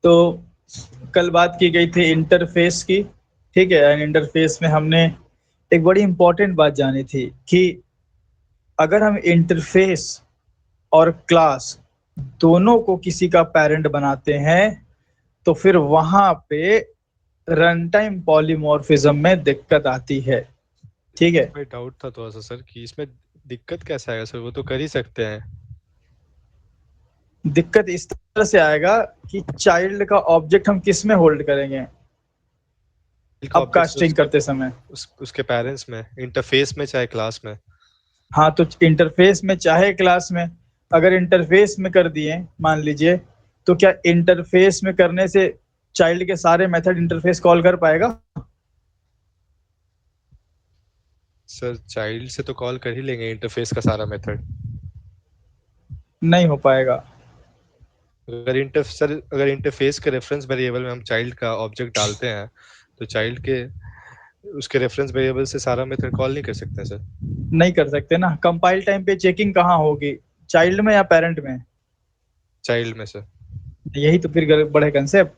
तो कल बात की गई थी इंटरफेस की, ठीक है। एंड इंटरफेस में हमने एक बड़ी इंपॉर्टेंट बात जानी थी कि अगर हम इंटरफेस और क्लास दोनों को किसी का पेरेंट बनाते हैं तो फिर वहां पे रन टाइम पॉलीमॉर्फिज्म में दिक्कत आती है, ठीक है। इसमें डाउट था थोड़ा सा सर कि इसमें दिक्कत कैसे आएगा सर, वो तो कर ही सकते हैं। दिक्कत इस तरह से आएगा कि चाइल्ड का ऑब्जेक्ट हम किस में होल्ड करेंगे का ऑब्जेक्ट अपकास्टिंग करते समय। उसके पेरेंट्स में, इंटरफेस में, चाहे क्लास में। हाँ, तो इंटरफेस में चाहे क्लास में, अगर इंटरफेस में कर दिए मान लीजिए, तो क्या इंटरफेस में करने से चाइल्ड के सारे मेथड इंटरफेस कॉल कर पाएगा? सर चाइल्ड से तो कॉल कर ही लेंगे इंटरफेस का सारा मेथड। नहीं हो पाएगा। अगर इंटरफेस के रेफरेंस वेरिएबल में हम चाइल्ड का ऑब्जेक्ट डालते हैं तो चाइल्ड के उसके रेफरेंस वेरिएबल से सारा मेथड कॉल नहीं कर सकते सर। नहीं कर सकते ना। कंपाइल टाइम पे चेकिंग कहाँ होगी, चाइल्ड में या पेरेंट में? चाइल्ड में सर। यही तो फिर बड़े कंसेप्ट,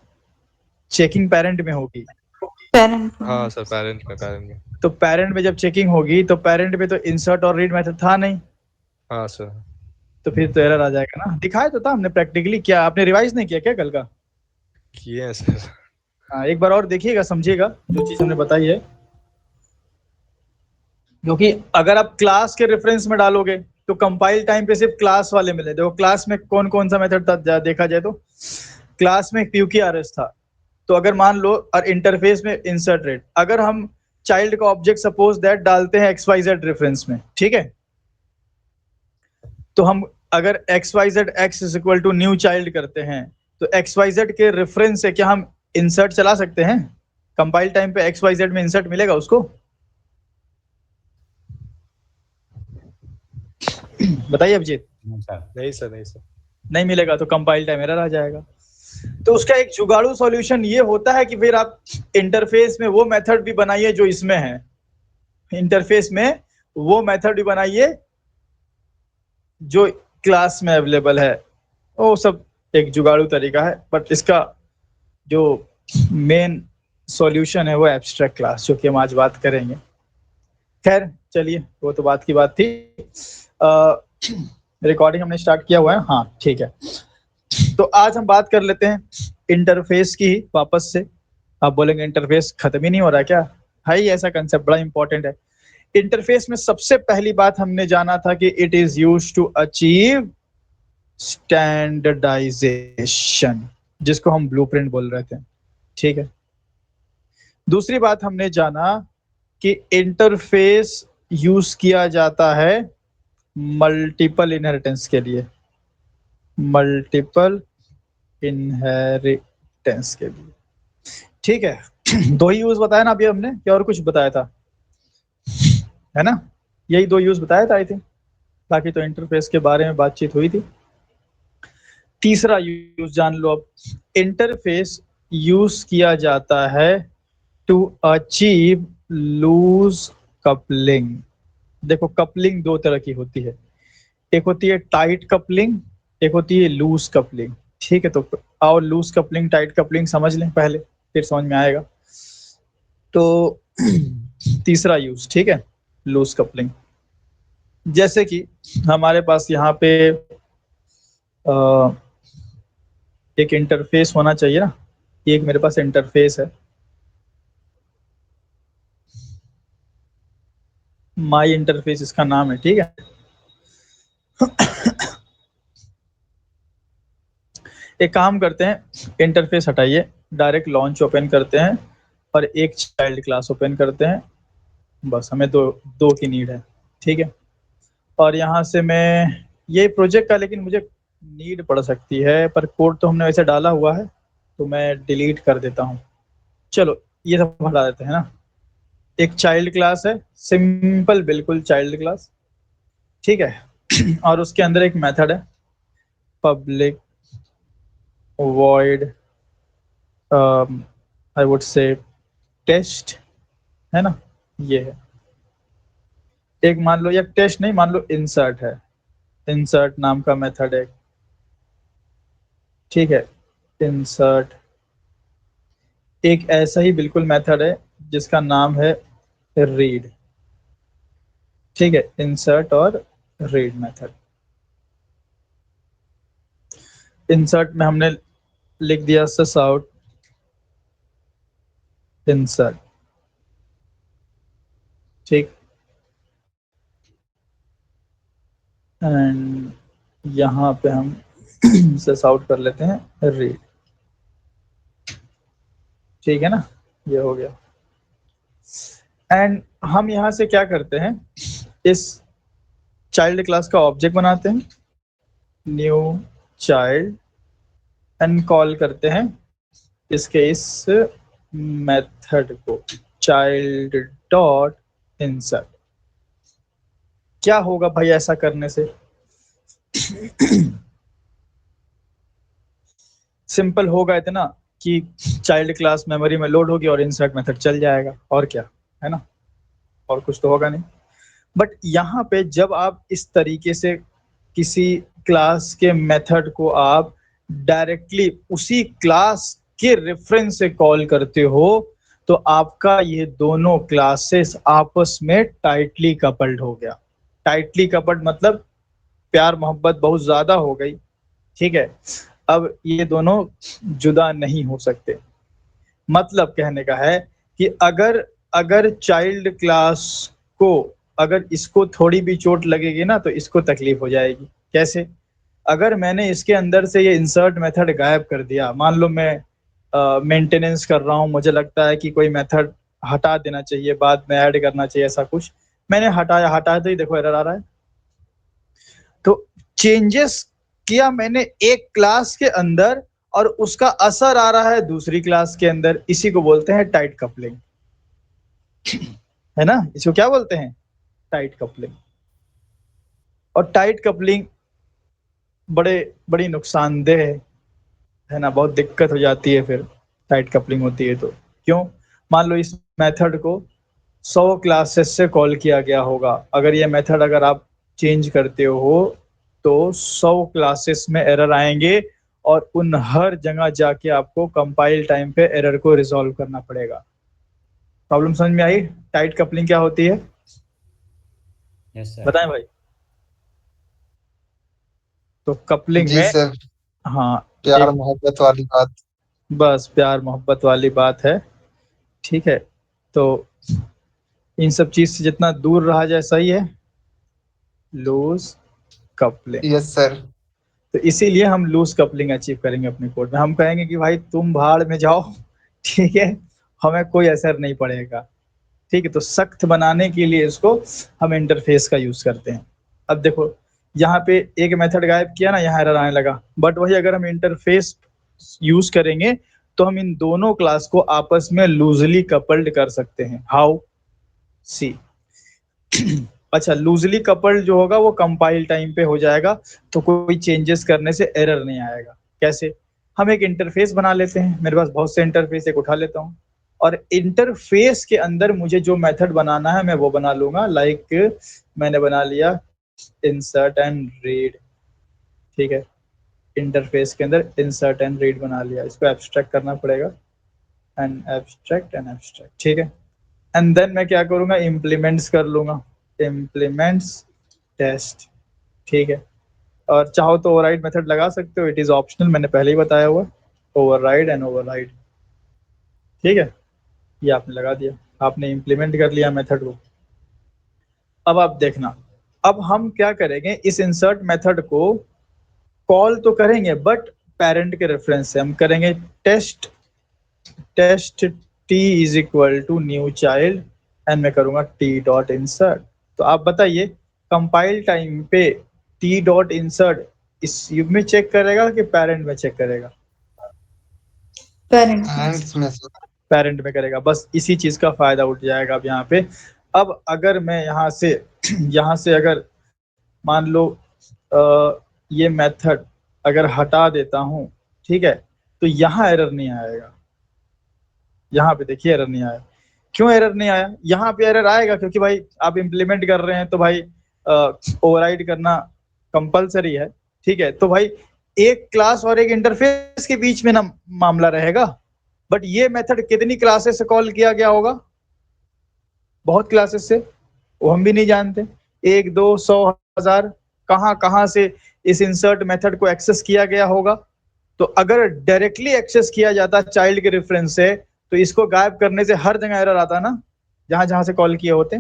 चेकिंग पेरेंट में होगी। पेरेंट हाँ में। सर, पेरेंट में। तो पेरेंट में जब चेकिंग होगी तो पेरेंट में तो इंसर्ट और रीड मेथड था नहीं, हाँ सर। तो फिर तो एरर आ जाएगा ना। दिखाया तो था हमने प्रैक्टिकली, क्या आपने रिवाइज नहीं किया क्या कल का? किए हैं सर। हाँ, एक बार और देखिएगा, समझिएगा जो चीज हमने बताई है। क्योंकि अगर आप क्लास के रेफरेंस में डालोगे तो कंपाइल टाइम पे सिर्फ क्लास वाले मिले। देखो क्लास में कौन कौन सा मेथड था, देखा जाए तो क्लास में PQRS था। तो अगर मान लो, और इंटरफेस में इंसर्ट रेट, अगर हम चाइल्ड का ऑब्जेक्ट सपोज दैट डालते हैं XYZ रेफरेंस में, ठीक है, तो हम अगर XYZ X is equal to new child करते हैं तो XYZ के रेफरेंस से क्या हम इंसर्ट चला सकते हैं? कंपाइल टाइम पे XYZ में इंसर्ट मिलेगा उसको? बताइए अभिजीत। नहीं सर, नहीं सर। नहीं मिलेगा तो कंपाइल टाइम एरर आ जाएगा। तो उसका एक जुगाड़ू सॉल्यूशन ये होता है कि फिर आप इंटरफेस में वो मेथड भी बनाइए जो इसमें है, इंटरफेस में वो मेथड भी बनाइए जो क्लास में अवेलेबल है। वो सब एक जुगाड़ू तरीका है, बट इसका जो मेन सॉल्यूशन है वो एब्स्ट्रैक्ट क्लास, जो कि हम आज बात करेंगे। खैर चलिए, वो तो बात की बात थी। रिकॉर्डिंग हमने स्टार्ट किया हुआ है, हाँ ठीक है। तो आज हम बात कर लेते हैं इंटरफेस की वापस से। आप बोलेंगे इंटरफेस खत्म ही नहीं हो रहा क्या? है ही ऐसा कंसेप्ट, बड़ा इंपॉर्टेंट है। इंटरफेस में सबसे पहली बात हमने जाना था कि it is use to achieve standardisation, जिसको हम ब्लूप्रिंट बोल रहे थे, ठीक है। दूसरी बात हमने जाना कि इंटरफेस यूज किया जाता है मल्टीपल इनहेरिटेंस के लिए, मल्टीपल इनहेरिटेंस के लिए, ठीक है। दो ही यूज बताया ना अभी हमने, क्या और कुछ बताया था? है ना, यही दो यूज बताया था आई थिंक। बाकी तो इंटरफेस के बारे में बातचीत हुई थी। तीसरा यूज जान लो अब। इंटरफेस यूज किया जाता है टू अचीव लूज कपलिंग। देखो कपलिंग दो तरह की होती है, एक होती है टाइट कपलिंग, एक होती है लूज कपलिंग, ठीक है। तो और लूज कपलिंग टाइट कपलिंग समझ लें पहले, फिर समझ में आएगा। तो तीसरा यूज, ठीक है, लूज कपलिंग। जैसे कि हमारे पास यहाँ पे एक इंटरफेस होना चाहिए ना, एक मेरे पास इंटरफेस है, माई इंटरफेस इसका नाम है, ठीक है। एक काम करते हैं, इंटरफेस हटाइए, डायरेक्ट लॉन्च ओपन करते हैं और एक चाइल्ड क्लास ओपन करते हैं। बस हमें दो दो की नीड है, ठीक है। और यहाँ से मैं, ये प्रोजेक्ट का लेकिन मुझे नीड पड़ सकती है, पर कोड तो हमने वैसे डाला हुआ है, तो मैं डिलीट कर देता हूँ। चलो ये सब हटा देते हैं ना। एक चाइल्ड क्लास है, सिंपल बिल्कुल चाइल्ड क्लास, ठीक है। और उसके अंदर एक मेथड है public void, I would say test, है ना, ये है। एक मान लो, या टेस्ट नहीं, मान लो इंसर्ट है, इंसर्ट नाम का मेथड है, ठीक है। इंसर्ट, एक ऐसा ही बिल्कुल मेथड है जिसका नाम है रीड। ठीक है, इंसर्ट और रीड मेथड। इंसर्ट में हमने लिख दिया सस आउट इंसर्ट। ठीक, एंड यहाँ पे हम सस आउट कर लेते हैं रीड। ठीक है ना, ये हो गया। एंड हम यहाँ से क्या करते हैं, इस चाइल्ड क्लास का ऑब्जेक्ट बनाते हैं, न्यू चाइल्ड, एंड कॉल करते हैं इसके इस मेथड को, चाइल्ड डॉट इंसर्ट। क्या होगा भाई ऐसा करने से? सिंपल होगा इतना कि चाइल्ड क्लास मेमोरी में लोड होगी और इंसर्ट मेथड चल जाएगा, और क्या है ना, और कुछ तो होगा नहीं। बट यहाँ पे जब आप इस तरीके से किसी क्लास के मेथड को आप डायरेक्टली उसी क्लास के रेफरेंस से कॉल करते हो, तो आपका ये दोनों क्लासेस आपस में टाइटली कपल्ड हो गया। टाइटली कपल्ड मतलब प्यार मोहब्बत बहुत ज्यादा हो गई। ठीक है, अब ये दोनों जुदा नहीं हो सकते। मतलब कहने का है कि अगर अगर चाइल्ड क्लास को, अगर इसको थोड़ी भी चोट लगेगी ना तो इसको तकलीफ हो जाएगी। कैसे? अगर मैंने इसके अंदर से ये इंसर्ट मेथड गायब कर दिया, मान लो मैं मेंटेनेंस कर रहा हूँ, मुझे लगता है कि कोई मेथड हटा देना चाहिए, बाद में ऐड करना चाहिए, ऐसा कुछ मैंने हटाया तो ही देखो एरर आ रहा है। तो चेंजेस किया मैंने एक क्लास के अंदर और उसका असर आ रहा है दूसरी क्लास के अंदर, इसी को बोलते हैं टाइट कपलिंग। है ना, इसको क्या बोलते हैं? Tight coupling. और टाइट कपलिंग बड़ी नुकसानदेह है ना, बहुत दिक्कत हो जाती है फिर टाइट कपलिंग होती है तो। क्यों? मान लो इस मेथड को 100 क्लासेस से कॉल किया गया होगा, अगर ये मेथड अगर आप चेंज करते हो तो 100 क्लासेस में एरर आएंगे और उन हर जगह जाके आपको कंपाइल टाइम पे एरर को रिजॉल्व करना पड़ेगा। प्रॉब्लम समझ में आई? टाइट कपलिंग क्या होती है? Yes sir. बताएं भाई। तो कपलिंग जी में, सर, हाँ, प्यार एक मोहब्बत वाली बात। बस प्यार मोहब्बत वाली बात है। ठीक है, तो इन सब चीज से जितना दूर रहा जाए सही है। Loose coupling, yes sir. तो इसीलिए हम लूज कपलिंग अचीव करेंगे अपने कोड में। हम कहेंगे कि भाई तुम भाड़ में जाओ, ठीक है, हमें कोई असर नहीं पड़ेगा। ठीक है, तो सख्त बनाने के लिए इसको हम इंटरफेस का यूज करते हैं। अब देखो यहाँ पे एक मेथड गायब किया ना, यहाँ एरर आने लगा, बट वही अगर हम इंटरफेस यूज करेंगे तो हम इन दोनों क्लास को आपस में लूजली कपल्ड कर सकते हैं। हाउ? सी। अच्छा, लूजली कपल्ड जो होगा वो कंपाइल टाइम पे हो जाएगा, तो कोई चेंजेस करने से एरर नहीं आएगा। कैसे? हम एक इंटरफेस बना लेते हैं, मेरे पास बहुत से इंटरफेस, एक उठा लेता हूँ और इंटरफेस के अंदर मुझे जो मेथड बनाना है मैं वो बना लूंगा। लाइक मैंने बना लिया इंसर्ट एंड रीड। ठीक है, इंटरफेस के अंदर इंसर्ट एंड रीड बना लिया, इसको एब्स्ट्रैक्ट करना पड़ेगा, एंड एब्स्ट्रैक्ट एंड एब्स्ट्रैक्ट। ठीक है, एंड देन मैं क्या करूंगा, इम्प्लीमेंट्स कर लूंगा, इम्प्लीमेंट्स टेस्ट। ठीक है, और चाहो तो ओवरराइड मेथड लगा सकते हो, इट इज ऑप्शनल, मैंने पहले ही बताया हुआ, ओवरराइड एंड ओवरराइड। ठीक है, ये आपने लगा दिया, आपने इम्प्लीमेंट कर लिया मेथड को। अब आप देखना, अब हम क्या करेंगे, इस इंसर्ट मेथड को कॉल तो करेंगे बट पेरेंट के रेफरेंस से हम करेंगे test, test T is equal to new child, and मैं करूंगा टी डॉट इंसर्ट। तो आप बताइए कंपाइल टाइम पे टी डॉट इंसर्ट इस युग में चेक करेगा कि पेरेंट में चेक करेगा? पेरेंट हैंड्स में सर। पेरेंट में करेगा। बस इसी चीज का फायदा उठ जाएगा अब यहाँ पे। अब अगर मैं यहाँ से यहाँ से अगर मान लो ये मेथड अगर हटा देता हूँ, ठीक है, तो यहाँ एरर नहीं आएगा। यहाँ पे देखिए एरर नहीं आया। क्यों एरर नहीं आया? यहाँ पे एरर आएगा क्योंकि भाई आप इम्प्लीमेंट कर रहे हैं तो भाई ओवरराइड करना कंपलसरी है। ठीक है, तो भाई एक क्लास और एक इंटरफेस के बीच में ना मामला रहेगा, बट ये मेथड कितनी क्लासेस से कॉल किया गया होगा? बहुत क्लासेस से, वो हम भी नहीं जानते, 1 2 100 1000 कहां से इस इंसर्ट मेथड को एक्सेस किया गया होगा। तो अगर डायरेक्टली एक्सेस किया जाता चाइल्ड के रेफरेंस से, तो इसको गायब करने से हर जगह एरर आता ना, जहां जहां से कॉल किए होते।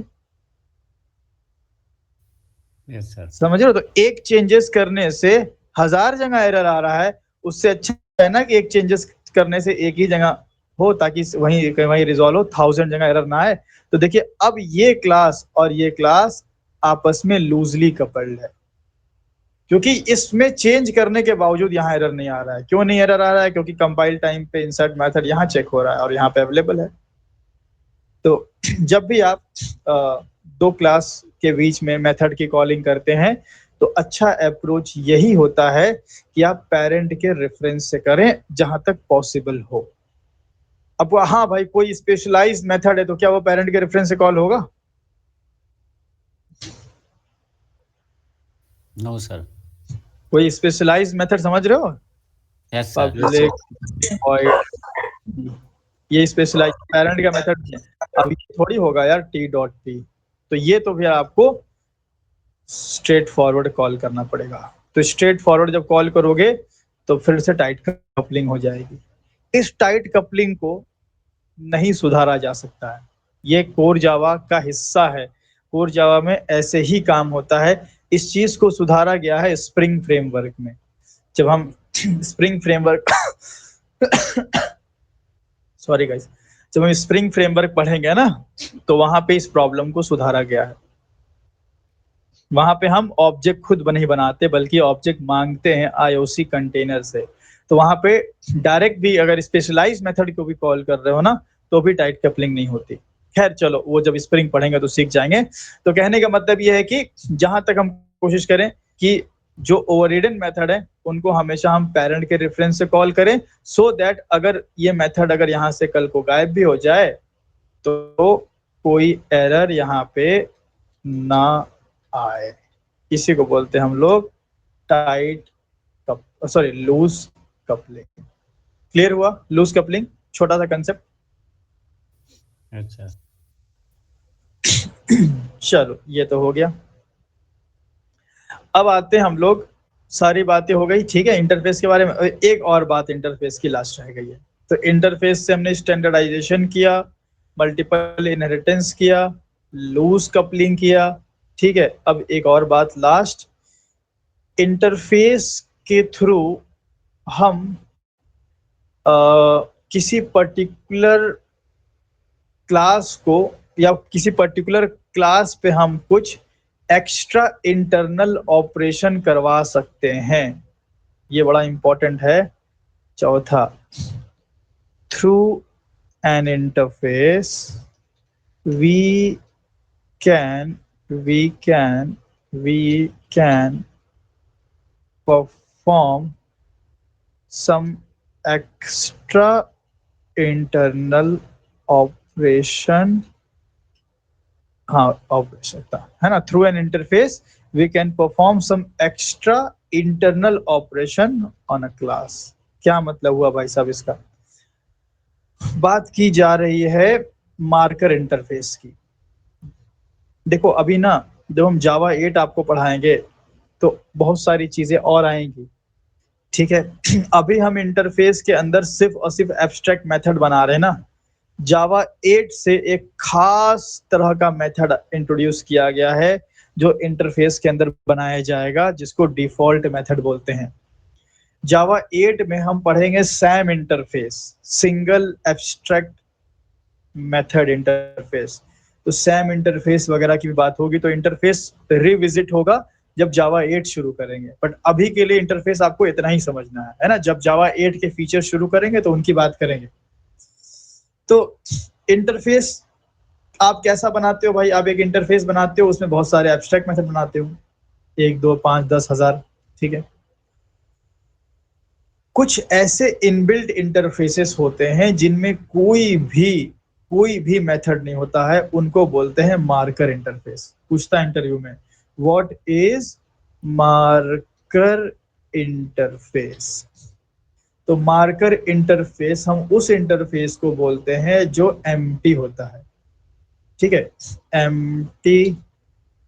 Yes sir. समझ रहे हो? तो एक चेंजेस करने से 1000 जगह एरर आ रहा है, उससे अच्छा है ना कि एक चेंजेस करने से एक ही जगह हो, ताकि वहीं रिजॉल्व हो, 1000 जगह एरर ना आए। तो देखिए अब ये क्लास और ये क्लास आपस में लूजली कपल्ड है, क्योंकि इसमें चेंज करने के बावजूद यहाँ एरर नहीं आ रहा है। क्यों नहीं एरर आ रहा है? क्योंकि कंपाइल टाइम पे इंसर्ट मेथड यहाँ चेक हो रहा है और यहाँ पे अवेलेबल है। तो जब भी आप दो क्लास के बीच में मेथड की कॉलिंग करते हैं, तो अच्छा अप्रोच यही होता है कि आप पेरेंट के रेफरेंस से करें जहां तक पॉसिबल हो। अब हाँ भाई, कोई स्पेशलाइज्ड मेथड है तो क्या वो पेरेंट के रेफरेंस से कॉल होगा? No sir. कोई स्पेशलाइज्ड मेथड समझ रहे हो? Yes sir. पब्लिक वॉइड, ये स्पेशलाइज पेरेंट का मेथड है। अब ये थोड़ी होगा यार टी डॉट पी, तो ये तो फिर आपको स्ट्रेट फॉरवर्ड कॉल करना पड़ेगा। तो स्ट्रेट फॉरवर्ड जब कॉल करोगे तो फिर से टाइट कपलिंग हो जाएगी। इस टाइट कपलिंग को नहीं सुधारा जा सकता है, ये कोर जावा का हिस्सा है। कोर जावा में ऐसे ही काम होता है। इस चीज को सुधारा गया है स्प्रिंग फ्रेमवर्क में। जब हम स्प्रिंग फ्रेमवर्क सॉरी गाइस, जब हम स्प्रिंग फ्रेमवर्क पढ़ेंगे ना, तो वहां पे इस प्रॉब्लम को सुधारा गया है। वहां पे हम ऑब्जेक्ट खुद नहीं बनाते, बल्कि ऑब्जेक्ट मांगते हैं आईओसी कंटेनर से। तो वहां पे डायरेक्ट भी अगर स्पेशलाइज मेथड को भी कॉल कर रहे हो ना, तो भी टाइट कपलिंग नहीं होती। खैर चलो, वो जब स्प्रिंग पढ़ेंगे तो सीख जाएंगे। तो कहने का मतलब ये है कि जहां तक हम कोशिश करें कि जो ओवररिडन मेथड है उनको हमेशा हम पेरेंट के रेफरेंस से कॉल करें, सो दैट अगर ये मेथड अगर यहाँ से कल को गायब भी हो जाए तो कोई एरर यहाँ पे ना आए। इसी को बोलते हैं हम लोग tight sorry loose coupling. Clear हुआ? लूज कपलिंग छोटा सा कंसेप्ट। अच्छा। चलो ये तो हो गया। अब आते हैं हम लोग, सारी बातें हो गई ठीक है इंटरफेस के बारे में। एक और बात इंटरफेस की लास्ट रह गई है। तो इंटरफेस से हमने स्टैंडर्डाइजेशन किया, मल्टीपल इनहेरिटेंस किया, लूज कपलिंग किया, ठीक है। अब एक और बात लास्ट, इंटरफेस के थ्रू हम किसी पर्टिकुलर क्लास को या किसी पर्टिकुलर क्लास पे हम कुछ एक्स्ट्रा इंटरनल ऑपरेशन करवा सकते हैं। ये बड़ा इंपॉर्टेंट है। चौथा, through an interface we can we can we can perform some extra internal operation, हाँ ऑपरेशन है ना, through an interface we can perform some extra internal operation on a class. क्या मतलब हुआ भाई साहब इसका? बात की जा रही है मार्कर इंटरफेस की। देखो अभी ना, जब हम जावा 8 आपको पढ़ाएंगे तो बहुत सारी चीजें और आएंगी, ठीक है। अभी हम इंटरफेस के अंदर सिर्फ और सिर्फ एब्स्ट्रैक्ट मेथड बना रहे हैं ना। जावा 8 से एक खास तरह का मेथड इंट्रोड्यूस किया गया है जो इंटरफेस के अंदर बनाया जाएगा, जिसको डिफॉल्ट मेथड बोलते हैं। जावा 8 में हम पढ़ेंगे Sam interface, single abstract method interface. तो सैम इंटरफेस वगैरह की भी बात होगी, तो इंटरफेस रिविजिट होगा जब जावा 8 शुरू करेंगे। बट अभी के लिए इंटरफेस आपको इतना ही समझना है ना। जब जावा 8 के फीचर शुरू करेंगे तो उनकी बात करेंगे। तो इंटरफेस आप कैसा बनाते हो भाई? आप एक इंटरफेस बनाते हो, उसमें बहुत सारे एब्स्ट्रैक्ट मेथड बनाते हो, 1 2 5 10 हजार, ठीक है। कुछ ऐसे इनबिल्ट इंटरफेसेस होते हैं जिनमें कोई भी मेथड नहीं होता है, उनको बोलते हैं मार्कर इंटरफेस। पूछता इंटरव्यू में, व्हाट इज मार्कर इंटरफेस। तो मार्कर इंटरफेस, हम उस इंटरफेस को बोलते हैं जो एम्प्टी होता है, ठीक है, एम्प्टी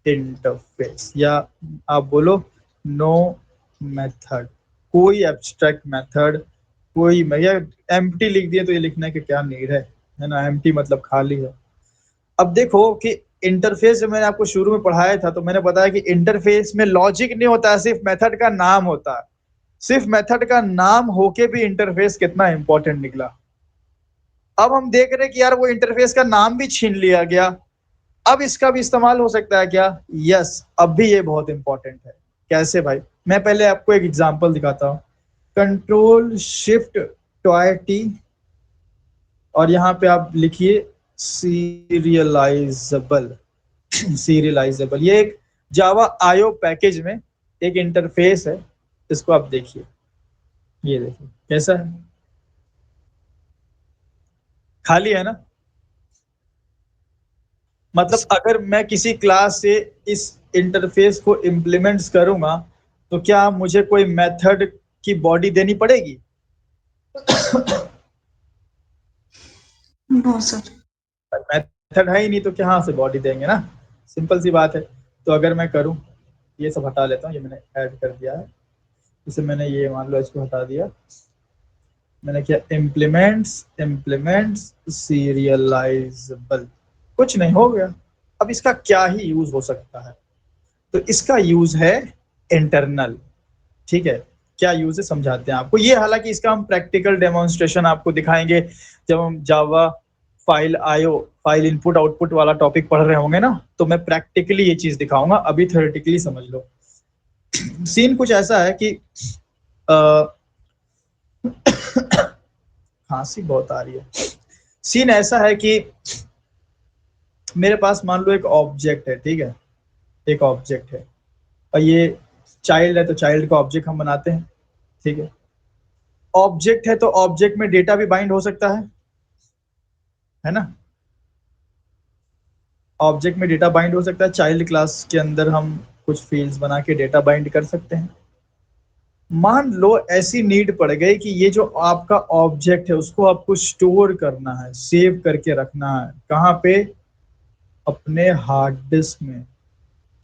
इंटरफेस, या आप बोलो नो मेथड, कोई एब्स्ट्रैक्ट मेथड, कोई या एम्प्टी लिख दिए तो ये लिखने की क्या नीड है ना, एम्प्टी मतलब खाली है। अब देखो कि इंटरफेस जो मैंने आपको शुरू में पढ़ाया था, तो मैंने बताया कि इंटरफेस में लॉजिक नहीं होता है, सिर्फ मेथड का नाम होता है। सिर्फ मेथड का नाम होके भी इंटरफेस कितना इंपॉर्टेंट निकला। अब हम देख रहे हैं कि यार वो इंटरफेस का नाम भी छीन लिया गया, अब इसका भी इस्तेमाल हो सकता है क्या? यस, अब भी ये बहुत इंपॉर्टेंट है। कैसे भाई? मैं पहले आपको एक एग्जांपल दिखाता हूं। कंट्रोल शिफ्ट टॉय टी, और यहां पे आप लिखिए सीरियलाइजेबल। सीरियलाइजेबल ये एक जावा आईओ पैकेज में एक इंटरफेस है, इसको आप देखिए, ये देखिए कैसा है, खाली है ना। मतलब अगर मैं किसी क्लास से इस इंटरफेस को इम्प्लीमेंट्स करूंगा तो क्या मुझे कोई मेथड की बॉडी देनी पड़ेगी? No sir. मेथड है ही नहीं तो कहाँ से बॉडी देंगे ना, सिंपल सी बात है। तो अगर मैं करूं, ये सब हटा लेता हूं, ये मैंने ऐड कर दिया है, इसे मैंने ये मान लो इसको हटा दिया, मैंने किया इम्प्लीमेंट्स सीरियलाइजेबल, कुछ नहीं हो गया। अब इसका क्या ही यूज हो सकता है? तो इसका यूज है इंटरनल, ठीक है। क्या यूज है समझाते हैं आपको, ये हालांकि इसका हम प्रैक्टिकल डेमोन्स्ट्रेशन आपको दिखाएंगे जब हम Java file IO, file input output वाला टॉपिक पढ़ रहे होंगे ना, तो मैं प्रैक्टिकली ये चीज दिखाऊंगा, अभी थ्योरेटिकली समझ लो। सीन कुछ ऐसा है कि खांसी बहुत आ रही है। सीन ऐसा है कि मेरे पास मान लो एक ऑब्जेक्ट है, ठीक है, एक ऑब्जेक्ट है, और ये चाइल्ड है, तो चाइल्ड का ऑब्जेक्ट हम बनाते हैं, ठीक है। ऑब्जेक्ट है तो ऑब्जेक्ट में डेटा भी बाइंड हो सकता है ना। ऑब्जेक्ट में डेटा बाइंड हो सकता है, चाइल्ड क्लास के अंदर हम कुछ फील्ड्स बना के डेटा बाइंड कर सकते हैं। मान लो ऐसी नीड पड़ गई कि ये जो आपका ऑब्जेक्ट है उसको आपको स्टोर करना है, सेव करके रखना है, कहाँ पे? अपने हार्ड डिस्क में।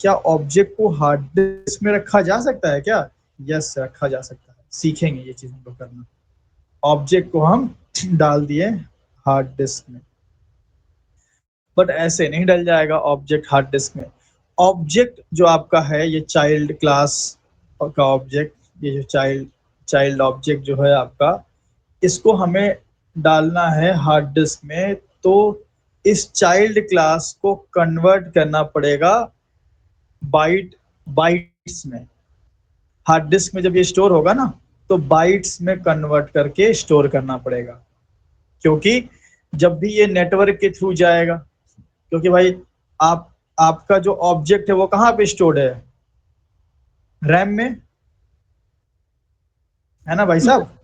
क्या ऑब्जेक्ट को हार्ड डिस्क में रखा जा सकता है क्या? यस, रखा जा सकता है, सीखेंगे ये चीज हम लोग करना। ऑब्जेक्ट को हम डाल दिए हार्ड डिस्क में, बट ऐसे नहीं डल जाएगा ऑब्जेक्ट हार्ड डिस्क में। ऑब्जेक्ट जो आपका है ये चाइल्ड क्लास का ऑब्जेक्ट, ये जो चाइल्ड ऑब्जेक्ट जो है आपका, इसको हमें डालना है हार्ड डिस्क में। तो इस चाइल्ड क्लास को कन्वर्ट करना पड़ेगा बाइट्स में। हार्ड डिस्क में जब ये स्टोर होगा ना, तो बाइट्स में कन्वर्ट करके स्टोर करना पड़ेगा, क्योंकि जब भी ये नेटवर्क के थ्रू जाएगा, क्योंकि भाई आपका जो ऑब्जेक्ट है वो कहाँ पे स्टोर्ड है? रैम में, है ना भाई साहब?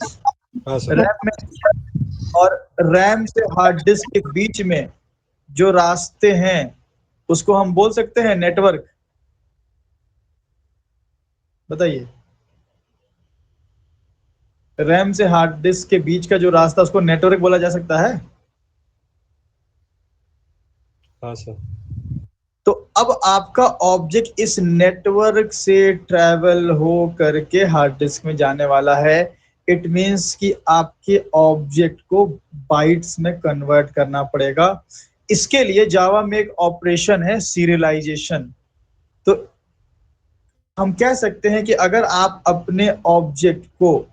हाँ सर। रैम में, और रैम से हार्ड डिस्क के बीच में जो रास्ते हैं उसको हम बोल सकते हैं नेटवर्क। बताइए, रैम से हार्ड डिस्क के बीच का जो रास्ता उसको नेटवर्क बोला जा सकता है। हाँ सर। तो अब आपका ऑब्जेक्ट इस नेटवर्क से ट्रैवल हो करके हार्ड डिस्क में जाने वाला है। इट मींस कि आपके ऑब्जेक्ट को बाइट्स में कन्वर्ट करना पड़ेगा। इसके लिए जावा में एक ऑपरेशन है सीरियलाइजेशन। तो हम कह सकते हैं कि अगर आप अपने ऑब्जेक्ट को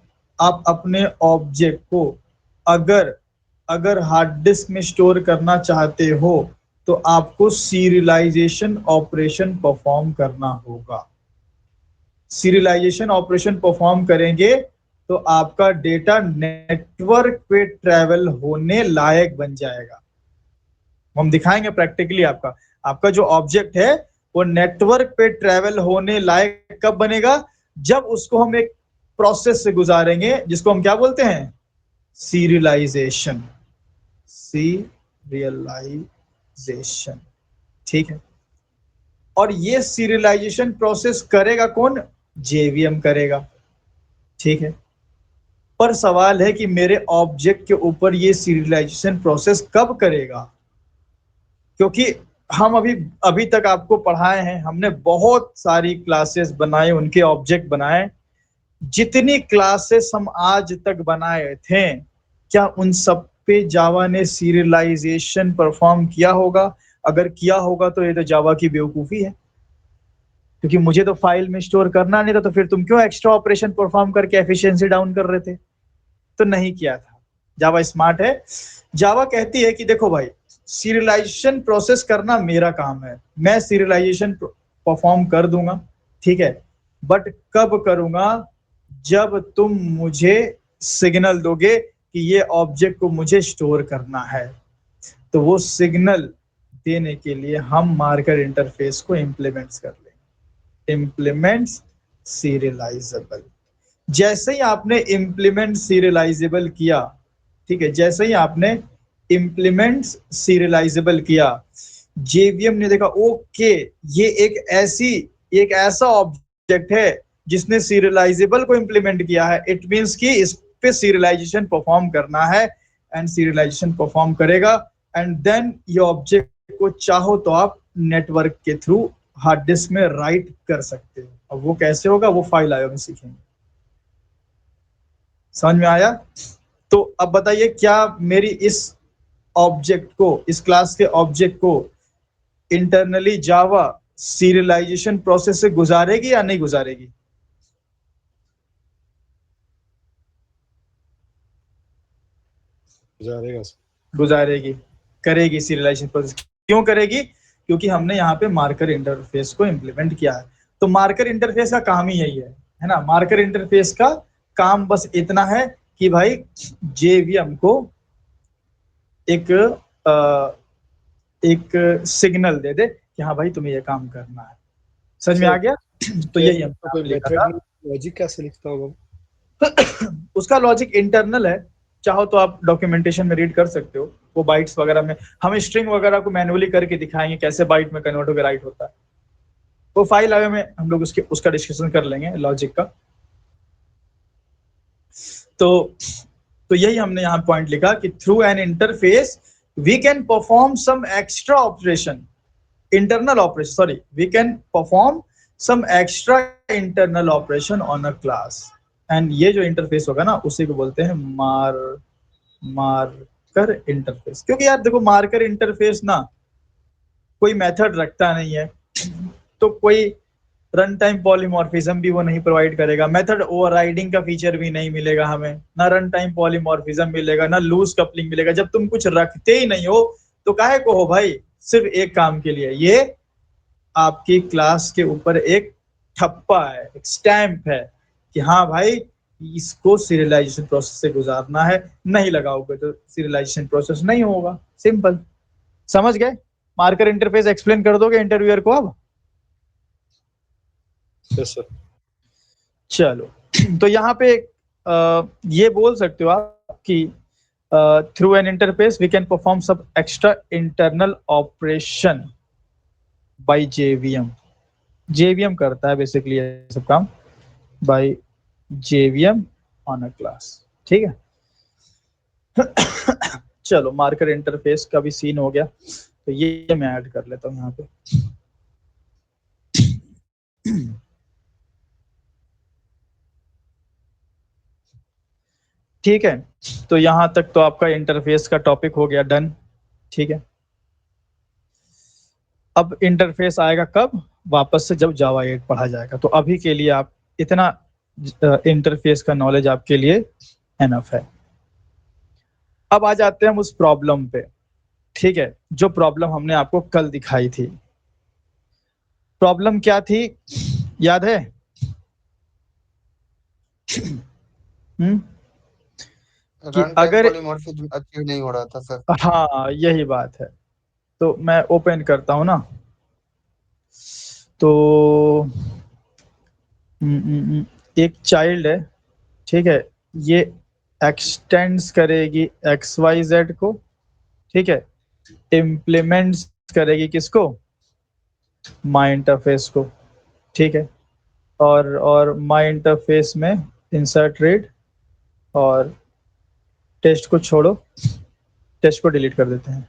अगर अगर हार्ड डिस्क में स्टोर करना चाहते हो तो आपको सीरियलाइजेशन ऑपरेशन परफॉर्म करना होगा। सीरियलाइजेशन ऑपरेशन परफॉर्म करेंगे तो आपका डेटा नेटवर्क पे ट्रैवल होने लायक बन जाएगा। हम दिखाएंगे प्रैक्टिकली आपका आपका जो ऑब्जेक्ट है वो नेटवर्क पे ट्रैवल होने लायक कब बनेगा? जब उसको हम एक प्रोसेस से गुजारेंगे जिसको हम क्या बोलते हैं? सीरियलाइजेशन। सीरियलाइजेशन, ठीक है। और ये सीरियलाइजेशन प्रोसेस करेगा कौन? जेवीएम करेगा। ठीक है, पर सवाल है कि मेरे ऑब्जेक्ट के ऊपर ये सीरियलाइजेशन प्रोसेस कब करेगा, क्योंकि हम अभी अभी तक आपको पढ़ाए हैं, हमने बहुत सारी क्लासेस बनाए, उनके ऑब्जेक्ट बनाए। जितनी क्लासेस हम आज तक बनाए थे, क्या उन सब पे जावा ने सीरियलाइजेशन परफॉर्म किया होगा? अगर किया होगा तो ये तो जावा की बेवकूफी है, क्योंकि मुझे तो फाइल में स्टोर करना नहीं था, तो फिर तुम क्यों एक्स्ट्रा ऑपरेशन परफॉर्म करके एफिशिएंसी डाउन कर रहे थे? तो नहीं किया था। जावा स्मार्ट है। जावा कहती है कि देखो भाई, सीरियलाइजेशन प्रोसेस करना मेरा काम है, मैं सीरियलाइजेशन परफॉर्म कर दूंगा, ठीक है, बट कब करूंगा? जब तुम मुझे सिग्नल दोगे कि ये ऑब्जेक्ट को मुझे स्टोर करना है। तो वो सिग्नल देने के लिए हम मार्कर इंटरफेस को इम्प्लीमेंट कर लेंगे। Implements serialisable. जैसे ही आपने इम्प्लीमेंट सीरियलाइजेबल किया, ठीक है, जैसे ही आपने इम्प्लीमेंट सीरियलाइजेबल किया, जेवीएम ने देखा ओके ये एक ऐसा ऑब्जेक्ट है जिसने सीरियलाइजेबल को इम्प्लीमेंट किया है, इट मींस कि इस पे सीरियलाइजेशन परफॉर्म करना है, एंड सीरियलाइजेशन परफॉर्म करेगा, एंड देन ये ऑब्जेक्ट को चाहो तो आप नेटवर्क के थ्रू हार्ड डिस्क में राइट कर सकते हो। अब वो कैसे होगा, वो फाइल आयो में सीखेंगे। समझ में आया? तो अब बताइए, क्या मेरी इस ऑब्जेक्ट को, इस क्लास के ऑब्जेक्ट को इंटरनली जावा सीरियलाइजेशन प्रोसेस से गुजारेगी या नहीं गुजारेगी? गुजारेगी, करेगी सीरियलाइजेशन प्रोसेस। क्यों करेगी? क्योंकि हमने यहाँ पे मार्कर इंटरफेस को इम्प्लीमेंट किया है। तो मार्कर इंटरफेस का काम ही यही है ना? मार्कर इंटरफेस का काम बस इतना है कि भाई जेवीएम को एक एक सिग्नल दे दे कि हाँ भाई तुम्हें ये काम करना है। समझ में आ गया? तो यही हम कोई मेथड लॉजिक कैसे लिखता होगा? उसका लॉजिक इंटरनल है, चाहो तो आप डॉक्यूमेंटेशन में रीड कर सकते हो। वो बाइट्स वगैरह में हम स्ट्रिंग वगैरह को मैनुअली करके दिखाएंगे कैसे बाइट में कन्वर्ट होकर राइट होता है। वो फाइल आवे में हम लोग उसका डिस्कशन कर लेंगे लॉजिक का। तो यही हमने यहाँ पॉइंट लिखा कि through an interface we can perform some extra operation, internal operation, sorry, we can perform some extra internal operation on a class, and ये जो इंटरफेस होगा ना उसी को बोलते हैं मार्कर इंटरफेस। क्योंकि यार देखो, मार्कर इंटरफेस ना कोई मेथड रखता नहीं है, तो कोई रन टाइम पॉलीमॉर्फिज्म भी वो नहीं प्रोवाइड करेगा, मेथड ओवरराइडिंग का फीचर भी नहीं मिलेगा हमें, ना रन टाइम पॉलीमॉर्फिज्म मिलेगा, ना लूज कपलिंग मिलेगा। जब तुम कुछ रखते ही नहीं हो तो काहे को हो भाई? सिर्फ एक काम के लिए, ये आपकी क्लास के ऊपर एक ठप्पा है, एक स्टैंप है कि हाँ भाई इसको सीरियलाइजेशन प्रोसेस से गुजारना है, नहीं लगाओगे तो सीरियलाइजेशन प्रोसेस नहीं होगा। सिंपल। समझ गए? मार्कर इंटरफेस एक्सप्लेन कर दोगे इंटरव्यूअर को अब? Yes sir. चलो, तो यहाँ पे ये बोल सकते हो आप कि through an interface we can perform सब extra internal operation by JVM. JVM करता है बेसिकली ये सब काम by JVM on a class. ठीक है। चलो, मार्कर इंटरफेस का भी सीन हो गया, तो ये मैं ऐड कर लेता हूँ यहाँ पे। ठीक है, तो यहाँ तक तो आपका इंटरफेस का टॉपिक हो गया डन। ठीक है, अब इंटरफेस आएगा कब? वापस से जब जावा 8 पढ़ा जाएगा। तो अभी के लिए आप इतना इंटरफेस का नॉलेज आपके लिए एनफ है। अब आ जाते हैं हम उस प्रॉब्लम पे। ठीक है, जो प्रॉब्लम हमने आपको कल दिखाई थी। प्रॉब्लम क्या थी, याद है? कि अगर पॉलीमॉर्फिज्म अचीव नहीं हो रहा था सर। हाँ, यही बात है। तो मैं ओपन करता हूं ना, तो एक चाइल्ड है, ठीक है, ये एक्सटेंड्स करेगी XYZ को, ठीक है, इम्प्लीमेंट्स करेगी किसको? माई इंटरफेस को, ठीक है, और माई इंटरफेस में इंसर्ट रीड और टेस्ट को छोड़ो, टेस्ट को डिलीट कर देते हैं,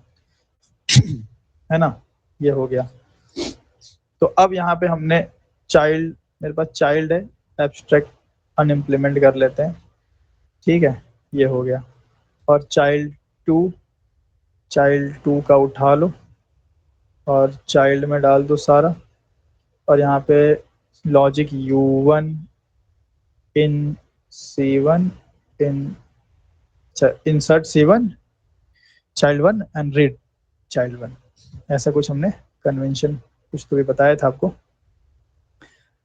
है ना, ये हो गया। तो अब यहाँ पे हमने चाइल्ड, मेरे पास चाइल्ड है, एब्स्ट्रैक्ट अनइम्प्लीमेंट कर लेते हैं, ठीक है, ये हो गया। और चाइल्ड टू का उठा लो और चाइल्ड में डाल दो सारा, और यहाँ पे logic U1 in C1 in insert C1 child 1 and read child 1, ऐसा कुछ हमने कन्वेंशन कुछ तो भी बताया था आपको।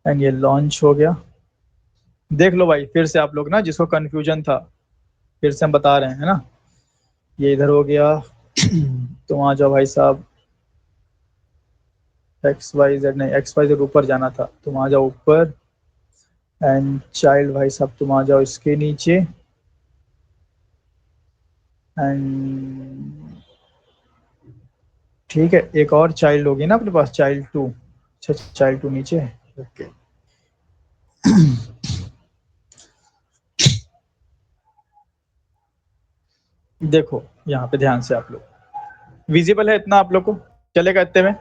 एंड ये लॉन्च हो गया। देख लो भाई फिर से आप लोग ना, जिसको कंफ्यूजन था फिर से हम बता रहे हैं ना, ये इधर हो गया। तो वहाँ जाओ भाई साहब, XYZ नहीं, XYZ ऊपर जाना था, तो वहाँ जाओ ऊपर, एंड चाइल्ड भाई साहब तुम आ जाओ इसके नीचे, एंड ठीक है, एक और चाइल्ड होगी ना अपने पास, चाइल्ड 2। अच्छा, चाइल्ड 2 नीचे है, ओके। देखो यहाँ पे ध्यान से आप लोग, विजिबल है इतना आप लोग को, चलेगा इतने में?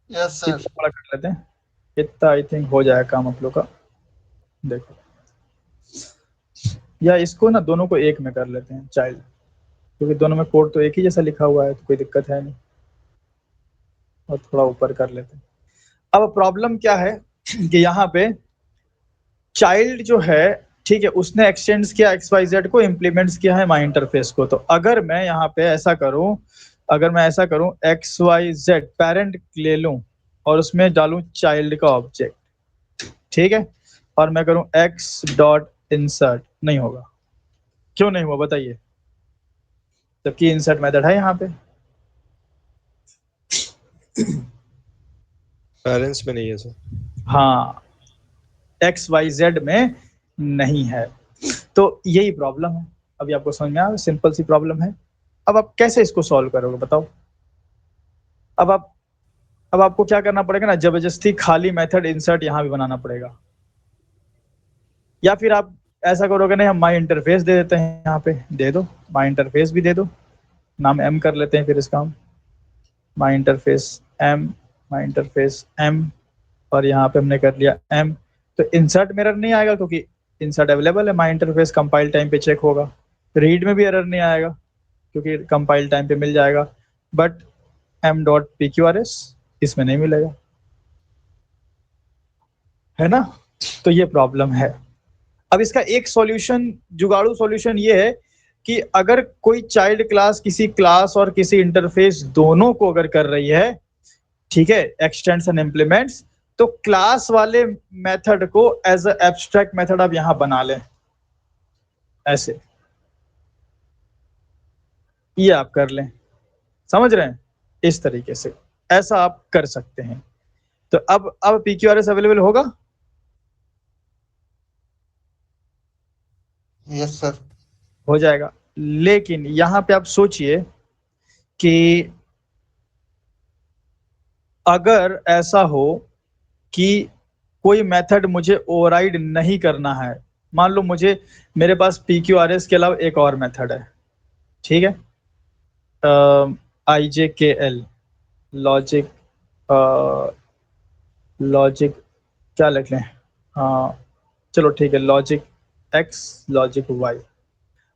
Yes sir. इतना बड़ा कर लेते हैं, इतना आई थिंक हो जाएगा काम आप लोग का। देखो, या इसको ना दोनों को एक में कर लेते हैं चाइल्ड, क्योंकि दोनों में कोड तो एक ही जैसा लिखा हुआ है, तो कोई दिक्कत है नहीं। और थोड़ा ऊपर कर लेते हैं। अब प्रॉब्लम क्या है कि यहाँ पे चाइल्ड जो है, ठीक है, उसने एक्सटेंड्स किया XYZ को, इम्प्लीमेंट्स किया है माई इंटरफेस को। तो अगर मैं यहाँ पे ऐसा करूँ, अगर मैं ऐसा करूँ XYZ पेरेंट ले लूँ और उसमें डालूं चाइल्ड का ऑब्जेक्ट, ठीक है, और मैं करूँ x डॉट इंसर्ट, नहीं होगा। क्यों नहीं हुआ बताइए? जबकि इंसर्ट मेथड है यहाँ पे। पेरेंट्स में नहीं है सर। हाँ, XYZ में नहीं है, तो यही प्रॉब्लम है। अभी आपको समझ में आ, सिंपल सी प्रॉब्लम है। अब आप कैसे इसको सॉल्व करोगे बताओ? अब आपको क्या करना पड़ेगा ना, जबरदस्ती खाली मेथड इंसर्ट यहाँ भी बनाना पड़ेगा, या फिर आप ऐसा करोगे नहीं, हम माई इंटरफेस दे देते हैं, यहाँ पे दे दो, माई इंटरफेस भी दे दो, नाम M कर लेते हैं फिर इसका हम, माई इंटरफेस M, माई इंटरफेस M, और यहाँ पे हमने कर लिया M। तो इंसर्ट में एरर नहीं आएगा क्योंकि इंसर्ट अवेलेबल है, माई इंटरफेस कंपाइल टाइम पे चेक होगा। रीड में भी एरर नहीं आएगा क्योंकि कंपाइल टाइम पे मिल जाएगा, बट m.pqrs इसमें नहीं मिलेगा, है ना। तो ये प्रॉब्लम है। अब इसका एक सॉल्यूशन, जुगाड़ू सॉल्यूशन ये है कि अगर कोई चाइल्ड क्लास किसी क्लास और किसी इंटरफेस दोनों को अगर कर रही है, ठीक है, एक्सटेंड्स एंड इम्प्लीमेंट्स, तो क्लास वाले मेथड को एज अ एब्स्ट्रैक्ट मेथड आप यहां बना लें, ऐसे ये आप कर लें, समझ रहे हैं? इस तरीके से ऐसा आप कर सकते हैं। तो अब PQRS अवेलेबल होगा? Yes sir. हो जाएगा। लेकिन यहां पे आप सोचिए कि अगर ऐसा हो कि कोई मेथड मुझे ओवरराइड नहीं करना है, मान लो मेरे पास PQRS के अलावा एक और मेथड है, ठीक है, IJKL लॉजिक, लॉजिक क्या लिख लें, हाँ चलो ठीक है, लॉजिक X लॉजिक Y।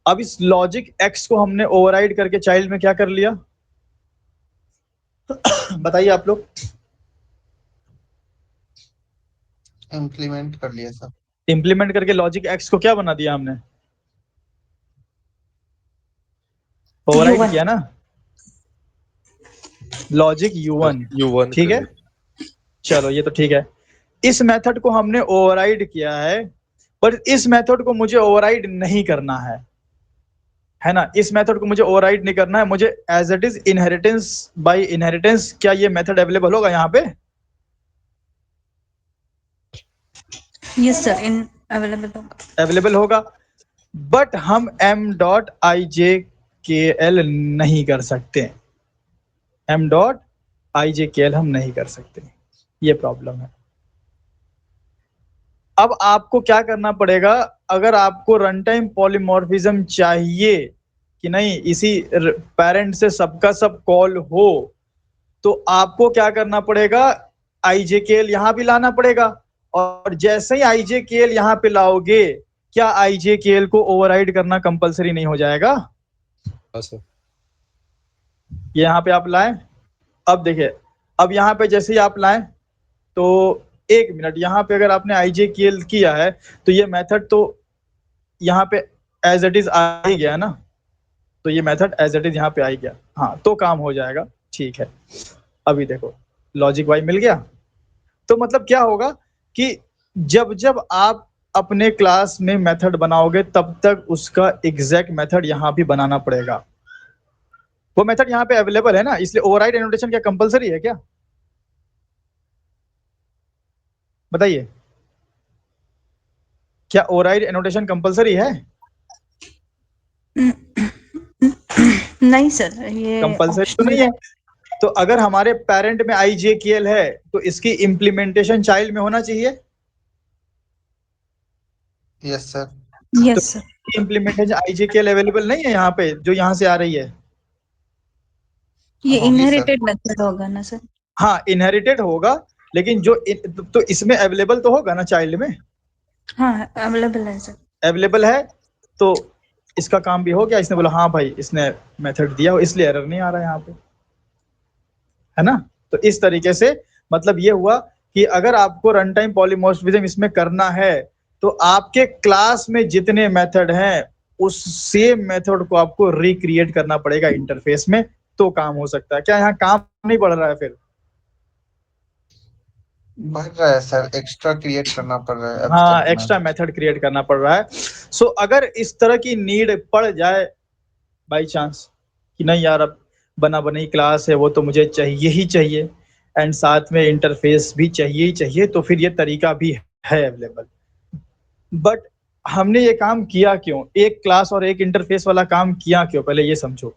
अब इस लॉजिक X को हमने ओवरराइड करके चाइल्ड में क्या कर लिया? बताइए आप लोग। इम्प्लीमेंट कर लिया सर। इंप्लीमेंट करके लॉजिक X को क्या बना दिया हमने? ओवरराइड किया ना, लॉजिक U1, U1 ठीक कर है। दिया। चलो ये तो ठीक है, इस मेथड को हमने ओवरराइड किया है, पर इस मेथड को मुझे ओवरराइड नहीं करना है ना, इस मेथड को मुझे ओवरराइड नहीं करना है, मुझे as it is inheritance by inheritance, क्या ये मेथड अवेलेबल होगा यहाँ पे? यस सर, इन अवेलेबल होगा। अवेलेबल होगा, बट हम m.ijkl नहीं कर सकते, m.ijkl हम नहीं कर सकते, ये प्रॉब्लम है। अब आपको क्या करना पड़ेगा, अगर आपको रन टाइम पॉलीमॉर्फिज्म चाहिए कि नहीं इसी पेरेंट से सबका सब कॉल हो, तो आपको क्या करना पड़ेगा, IJKL यहां भी लाना पड़ेगा। और जैसे ही IJKL यहां पे लाओगे, क्या IJKL को ओवरराइड करना कंपलसरी नहीं हो जाएगा? हाँ सर। ये यहां पे आप लाएं। अब देखिए, अब यहां पे जैसे ही आप लाएं, तो 1 मिनट, यहां पे अगर आपने IJKL किया है तो ये मेथड तो यहाँ पे एज इट इज आ ही गया ना, तो ये मेथड एज इट इज यहाँ पे आ ही गया। हाँ, तो काम हो जाएगा। ठीक है, अभी देखो लॉजिक वाई मिल गया। तो मतलब क्या होगा कि जब जब आप अपने क्लास में मेथड बनाओगे, तब तक उसका एग्जैक्ट मेथड यहाँ भी बनाना पड़ेगा। वो मेथड यहाँ पे अवेलेबल है ना, इसलिए ओवरराइड एनोटेशन क्या कंपलसरी है क्या? बताइए, क्या ओवरराइड एनोटेशन कंपलसरी है? नहीं सर, ये कंपलसरी तो ऑप्शनल नहीं है। है। तो अगर हमारे पेरेंट में IJKL है, तो इसकी इम्प्लीमेंटेशन चाइल्ड में होना चाहिए। Yes sir. Yes sir. Implementation IJKL available नहीं है यहाँ पे, जो यहाँ से आ रही है। ये होगी सर। इनहेरिटेड मेथड होगा ना सर? हाँ, इनहेरिटेड होगा, लेकिन जो तो इसमें अवेलेबल तो होगा ना, चाइल्ड में हाँ अवेलेबल है सर। अवेलेबल है, तो इसका काम भी हो गया। इसने बोला हाँ भाई, इसने मेथड दिया, इसलिए एरर नहीं आ रहा है यहाँ पे, है ना। तो इस तरीके से मतलब ये हुआ कि अगर आपको रन टाइम पॉलीमॉर्फिज्म इसमें करना है, तो आपके क्लास में जितने मेथड हैं, उस सेम मेथड को आपको रिक्रिएट करना पड़ेगा इंटरफेस में, तो काम हो सकता है। क्या यहाँ काम नहीं पड़ रहा है फिर? बढ़ रहा है सर, एक्स्ट्रा क्रिएट करना पड़ रहा है हाँ, abstract एक्स्ट्रा में। मेथड क्रिएट करना पड़ रहा है। सो अगर इस तरह की नीड पड़ जाए बाई चांस कि नहीं यार, अब बना बनाई क्लास है, वो तो मुझे चाहिए ही चाहिए, एंड साथ में इंटरफेस भी चाहिए ही चाहिए, तो फिर ये तरीका भी है अवेलेबल। बट हमने ये काम किया क्यों, एक क्लास और एक इंटरफेस वाला काम किया क्यों, पहले ये समझो।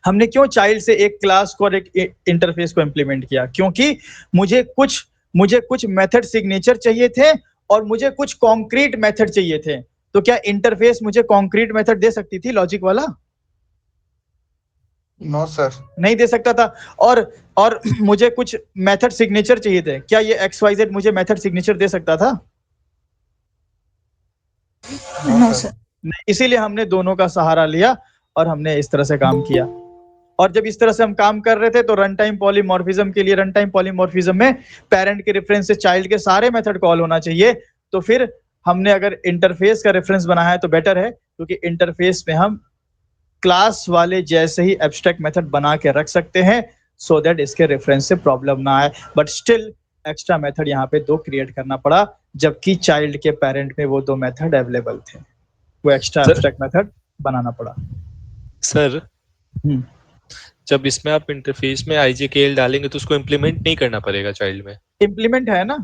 हमने क्यों चाइल्ड से एक क्लास को और एक इंटरफेस को इंप्लीमेंट किया? क्योंकि मुझे कुछ मेथड सिग्नेचर चाहिए थे, और मुझे कुछ कॉन्क्रीट मेथड चाहिए थे। तो क्या इंटरफेस मुझे कॉन्क्रीट मेथड दे सकती थी लॉजिक वाला? No sir. नहीं दे सकता था। और मुझे कुछ मेथड सिग्नेचर चाहिए थे, क्या ये XYZ मुझे मेथड सिग्नेचर दे सकता था? No no sir. सर। नहीं, इसीलिए हमने दोनों का सहारा लिया और हमने इस तरह से काम किया। और जब इस तरह से हम काम कर रहे थे, तो रन टाइम पॉलीमॉर्फिज्म के लिए, रन टाइम पॉलीमॉर्फिज्म में पेरेंट के रेफरेंस से चाइल्ड के सारे मेथड कॉल होना चाहिए। तो फिर हमने अगर इंटरफेस का रेफरेंस बनाया है तो बेटर है, क्योंकि इंटरफेस में हम क्लास वाले जैसे ही एब्स्ट्रैक्ट मेथड बना के रख सकते हैं, सो दैट इसके रेफरेंस से प्रॉब्लम ना आए। बट स्टिल एक्स्ट्रा मेथड यहाँ पे 2 क्रिएट करना पड़ा, जबकि चाइल्ड के पेरेंट में वो 2 मेथड अवेलेबल थे, वो एक्स्ट्रा सर एब्स्ट्रैक्ट मेथड बनाना पड़ा। सर हम्म, जब इसमें आप इंटरफेस में IJKL डालेंगे तो उसको इम्प्लीमेंट नहीं करना पड़ेगा चाइल्ड में? इम्प्लीमेंट है ना।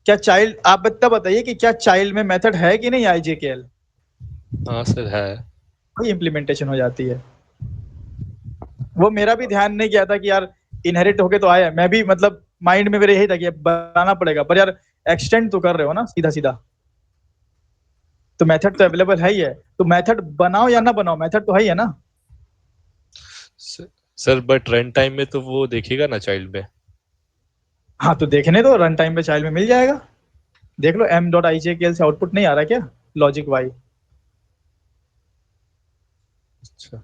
क्या चाइल्ड, आप तब बताइए कि क्या चाइल्ड में मेथड है कि नहीं IJKL? हाँ सर है। वही इम्प्लीमेंटेशन हो जाती है। वो मेरा भी ध्यान नहीं गया था कि यार इनहेरिट होके तो आया, मैं भी मतलब माइंड में मेरे यही था कि बनाना पड़ेगा, पर यार एक्सटेंड तो कर रहे हो ना सीधा सीधा, तो मेथड तो अवेलेबल है ही है, तो मेथड बनाओ या ना बनाओ, मेथड तो है ही है ना। सर बट रन टाइम में तो वो देखेगा ना चाइल्ड में। हाँ, तो देखने दो, रन टाइम पे चाइल्ड में मिल जाएगा। देख लो m.ijkl से आउटपुट नहीं आ रहा क्या, लॉजिक वाई? अच्छा।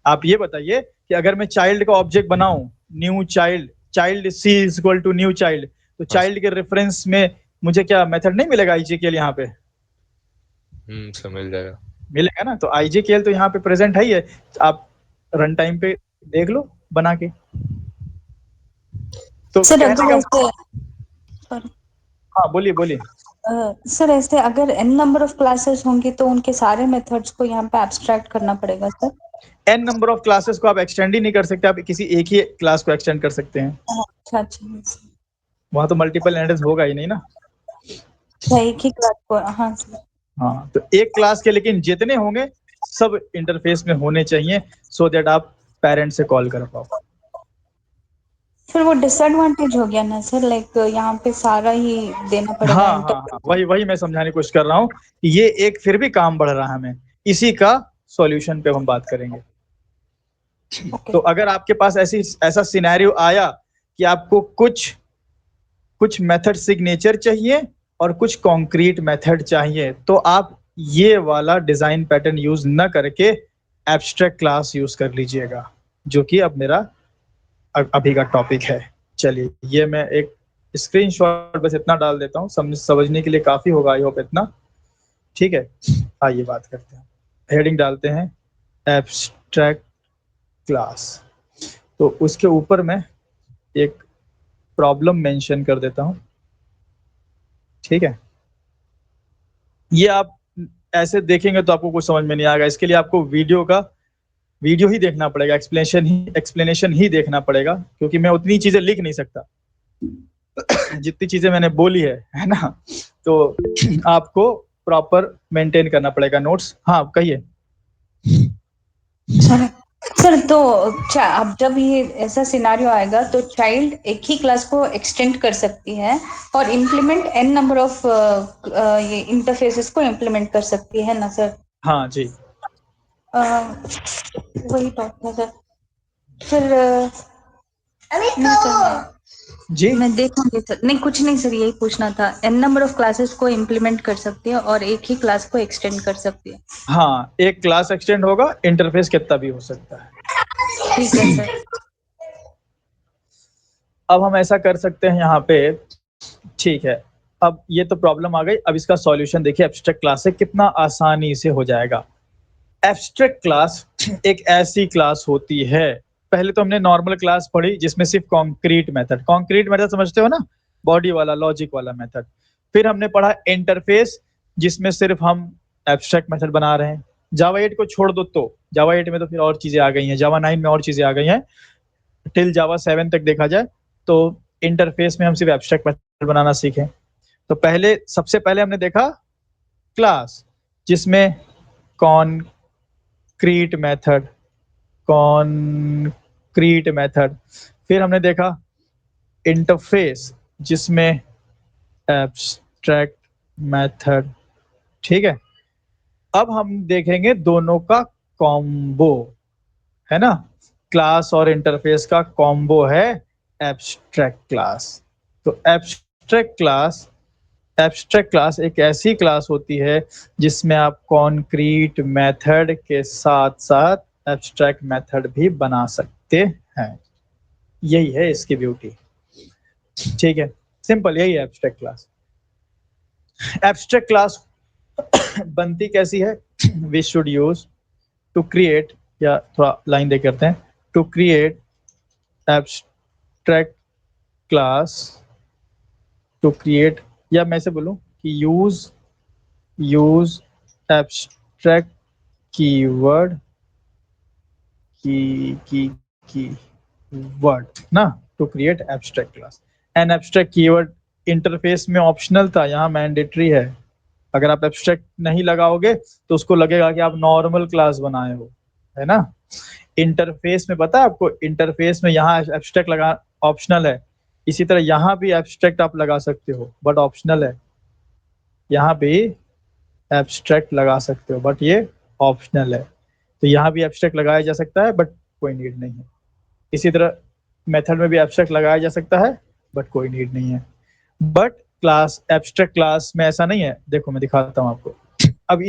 आप ये बताइए कि अगर मैं चाइल्ड का ऑब्जेक्ट बनाऊं, new child, child C is equal to new child, तो हाँ चाइल्ड के रेफरेंस में मुझे क्या मेथड नहीं मिलेगा IJKL यहाँ पे? सर मिल जाएगा। मिलेगा ना। तो IJKL तो यहाँ पे प्रेजेंट है ही है, आप रन टाइम पे देख लो बना के। तो सर कहने अगर का, ऐसे, सॉरी हाँ बोलिए बोलिए। सर ऐसे अगर n नंबर ऑफ क्लासेस होंगी तो उनके सारे मेथड्स को यहाँ पे एब्स्ट्रैक्ट करना पड़ेगा sir? n number of classes को आप एक्सटेंड ही नहीं कर सकते, आप किसी एक ही क्लास को एक्सटेंड कर सकते हैं। अच्छा अच्छा yes, वहां तो मल्टीपल इनहेरिटेंस होगा ही नहीं ना। अच्छा एक ही क्लास को, हाँ सर। हाँ, तो एक क्लास के लेकिन जितने होंगे सब इंटरफेस में होने चाहिए, सो दैट आप पेरेंट से कॉल कर पाओ। फिर वो डिसएडवांटेज हो गया ना सर, लाइक यहाँ पे सारा ही देना पड़ेगा हाँ हाँ हाँ, वही मैं समझाने की कोशिश कर रहा हूँ। ये एक फिर भी काम बढ़ रहा है हमें, इसी का सॉल्यूशन पे हम बात करेंगे। ओके तो अगर आपके पास ऐसा सिनेरियो आया कि आपको कुछ मेथड सिग्नेचर चाहिए और कुछ कॉन्क्रीट मेथड चाहिए, तो आप ये वाला डिजाइन पैटर्न यूज न करके एब्स्ट्रैक्ट क्लास यूज कर लीजिएगा, जो कि अब मेरा अभी का टॉपिक है। चलिए, ये मैं एक स्क्रीनशॉट बस इतना डाल देता हूँ, समझने के लिए काफी होगा, आई होप इतना। ठीक है, आइए बात करते हैं। हेडिंग डालते हैं एब्स्ट्रैक्ट क्लास, तो उसके ऊपर मैं एक प्रॉब्लम मेंशन कर देता हूँ। ठीक है, ये आप ऐसे देखेंगे तो आपको कुछ समझ में नहीं आएगा, इसके लिए आपको वीडियो ही देखना पड़ेगा, एक्सप्लेनेशन ही देखना पड़ेगा, क्योंकि मैं उतनी चीजें लिख नहीं सकता जितनी चीजें मैंने बोली है ना। तो आपको प्रॉपर मेंटेन करना पड़ेगा नोट्स। हाँ कहिए। सर तो अब जब ये ऐसा सिनारियो आएगा तो चाइल्ड एक ही क्लास को एक्सटेंड कर सकती है और इम्प्लीमेंट n नंबर ऑफ ये इंटरफेसेस को इम्प्लीमेंट कर सकती है ना सर? हाँ जी, वही बात है सर। फिर नहीं सर, जी मैं देखूंगी सर। नहीं कुछ नहीं सर, यही पूछना था। n नंबर ऑफ क्लासेस को इम्प्लीमेंट कर सकती है और एक ही क्लास को एक्सटेंड कर सकती है। हाँ, एक क्लास एक्सटेंड होगा, इंटरफेस कितना भी हो सकता है। ठीक है सर। अब हम ऐसा कर सकते हैं यहाँ पे। ठीक है, अब ये तो प्रॉब्लम आ गई, अब इसका सॉल्यूशन देखिए एब्स्ट्रैक्ट क्लास से कितना आसानी से हो जाएगा। एब्स्ट्रैक्ट क्लास एक ऐसी क्लास होती है, पहले तो हमने नॉर्मल क्लास पढ़ी जिसमें सिर्फ कॉन्क्रीट मेथड समझते हो ना, बॉडी वाला लॉजिक वाला मेथड। फिर हमने पढ़ा इंटरफेस, जिसमें सिर्फ हम एब्स्ट्रैक्ट मेथड बना रहे हैं। जावा 8 को छोड़ दो, तो जावा 8 में तो फिर और चीजें आ गई हैं, जावा 9 में और चीजें आ गई हैं। टिल जावा 7 तक देखा जाए तो इंटरफेस में हम सिर्फ एब्स्ट्रैक्ट मेथड बनाना सीखें। तो सबसे पहले हमने देखा क्लास, जिसमें कॉन्क्रीट मेथड, फिर हमने देखा इंटरफेस जिसमें एब्स्ट्रैक्ट मेथड। ठीक है, अब हम देखेंगे दोनों का कॉम्बो, है ना, क्लास और इंटरफेस का कॉम्बो है एब्स्ट्रैक्ट क्लास। तो एब्स्ट्रैक्ट क्लास एक ऐसी क्लास होती है जिसमें आप कॉन्क्रीट मेथड के साथ साथ एब्स्ट्रैक्ट मेथड भी बना सकते हैं। यही है इसकी ब्यूटी। ठीक है, सिंपल यही है एब्स्ट्रैक्ट क्लास। एब्स्ट्रैक्ट क्लास बनती कैसी है? We should use to create, या थोड़ा लाइन दे करते हैं, to create abstract class, to create, या मैं से बोलूं कि यूज एब्स्ट्रैक्ट कीवर्ड कीवर्ड ना, to create abstract class. An abstract keyword interface में ऑप्शनल था, यहाँ मैंडेटरी है। अगर आप एब्स्ट्रैक्ट नहीं लगाओगे तो उसको लगेगा कि आप नॉर्मल क्लास बनाए हो, है ना। इंटरफेस में पता है आपको, इंटरफेस में यहाँ एब्स्ट्रैक्ट लगा ऑप्शनल है, इसी तरह यहाँ भी एब्स्ट्रैक्ट आप लगा सकते हो बट ऑप्शनल है। यहाँ भी एब्स्ट्रैक्ट लगा सकते हो बट ये ऑप्शनल है। तो यहाँ भी एब्स्ट्रैक्ट लगाया जा सकता है बट कोई नीड नहीं है। इसी तरह मेथड में भी एब्स्ट्रैक्ट लगाया जा सकता है बट कोई नीड नहीं है। बट क्लास, एब्स्ट्रैक्ट क्लास में ऐसा नहीं है। देखो मैं दिखाता हूँ आपको। अब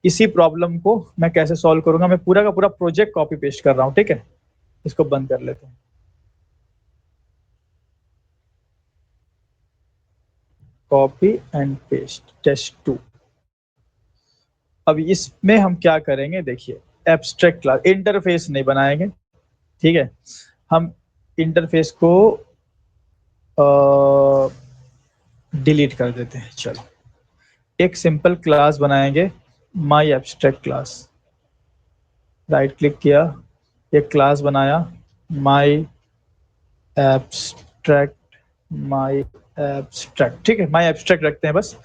इसी प्रॉब्लम को मैं कैसे सॉल्व करूंगा, मैं पूरा का पूरा प्रोजेक्ट कॉपी पेस्ट कर रहा हूँ। ठीक है, इसको बंद कर लेते हैं। Copy and paste test 2। अब इसमें हम क्या करेंगे, देखिए एब्स्ट्रैक्ट क्लास, इंटरफेस नहीं बनाएंगे। ठीक है, हम इंटरफेस को डिलीट कर देते हैं। चलो, एक सिंपल क्लास बनाएंगे, माई एब्स्ट्रैक्ट क्लास। राइट क्लिक किया, एक क्लास बनाया, माई एब्स्ट्रैक्ट। ठीक है, माई एब्स्ट्रैक्ट रखते हैं बस।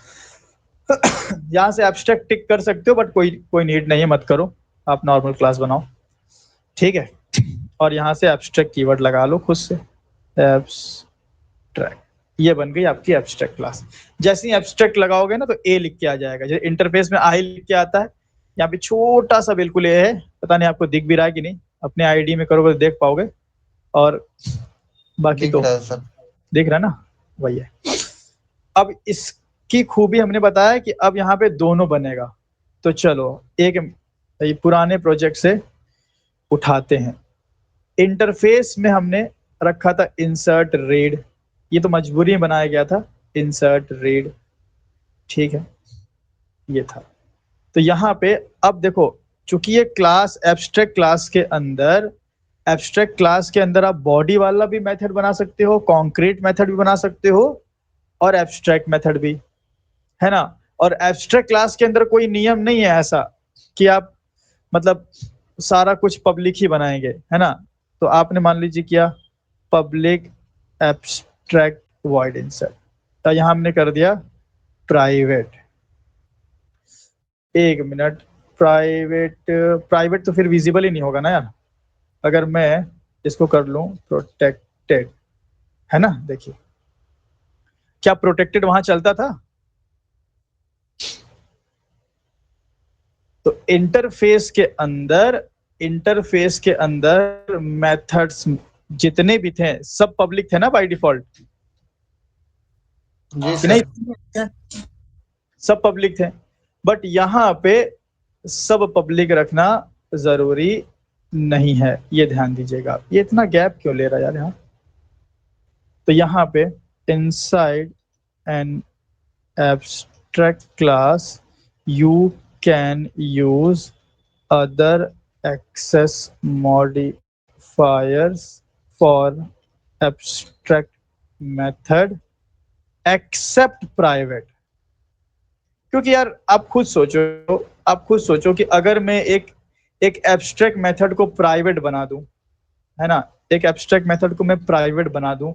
यहाँ से एब्स्ट्रैक्ट टिक कर सकते हो बट कोई नीड नहीं है, मत करो, आप नॉर्मल क्लास बनाओ। ठीक है, और यहाँ से एब्स्ट्रैक्ट कीवर्ड लगा लो खुद से, एब्स्ट्रैक्ट, ये बन गई आपकी एब्स्ट्रैक्ट क्लास। जैसे ही एब्स्ट्रैक्ट लगाओगे ना तो ए लिख के आ जाएगा, जैसे इंटरफेस में आई लिख के आता है, यहाँ पे छोटा सा बिल्कुल ए है, पता नहीं आपको दिख भी रहा है कि नहीं, अपने आईडी में करोगे तो देख पाओगे, और बाकी दिख तो रहा है सर। दिख रहा है ना, वही है। अब इसकी खूबी हमने बताया कि अब यहाँ पे दोनों बनेगा, तो चलो एक पुराने प्रोजेक्ट से उठाते हैं। इंटरफेस में हमने रखा था इंसर्ट रीड, ये तो मजबूरी में बनाया गया था, इंसर्ट रीड, ठीक है, ये था। तो यहाँ पे अब देखो, चूंकि ये क्लास एब्स्ट्रैक्ट क्लास के अंदर, एब्स्ट्रैक्ट क्लास के अंदर आप बॉडी वाला भी मेथड बना सकते हो, कॉन्क्रीट मेथड भी बना सकते हो, और एब्स्ट्रैक्ट मेथड भी, है ना। और एब्स्ट्रैक्ट क्लास के अंदर कोई नियम नहीं है ऐसा कि आप मतलब सारा कुछ पब्लिक ही बनाएंगे, है ना। तो आपने मान लीजिए किया पब्लिक एब्स्ट्रैक्ट वॉइड इंसर्ट, तो यहाँ हमने कर दिया प्राइवेट, एक मिनट, प्राइवेट तो फिर विजिबल ही नहीं होगा ना यार, अगर मैं इसको कर लूं प्रोटेक्टेड, है ना। देखिए क्या प्रोटेक्टेड वहां चलता था, तो इंटरफेस के अंदर मेथड्स जितने भी थे सब पब्लिक थे ना बाय डिफॉल्ट, जी कि नहीं, सर। सब पब्लिक थे। बट यहाँ पे सब पब्लिक रखना जरूरी नहीं है, ये ध्यान दीजिएगा। ये इतना गैप क्यों ले रहा है यार यहाँ, तो यहाँ पे inside an abstract class you can use other access modifiers for abstract method except private। क्योंकि यार आप खुद सोचो कि अगर मैं एक एब्स्ट्रैक्ट मेथड को प्राइवेट बना दूं, है ना, एक एब्स्ट्रैक्ट मेथड को मैं प्राइवेट बना दूं,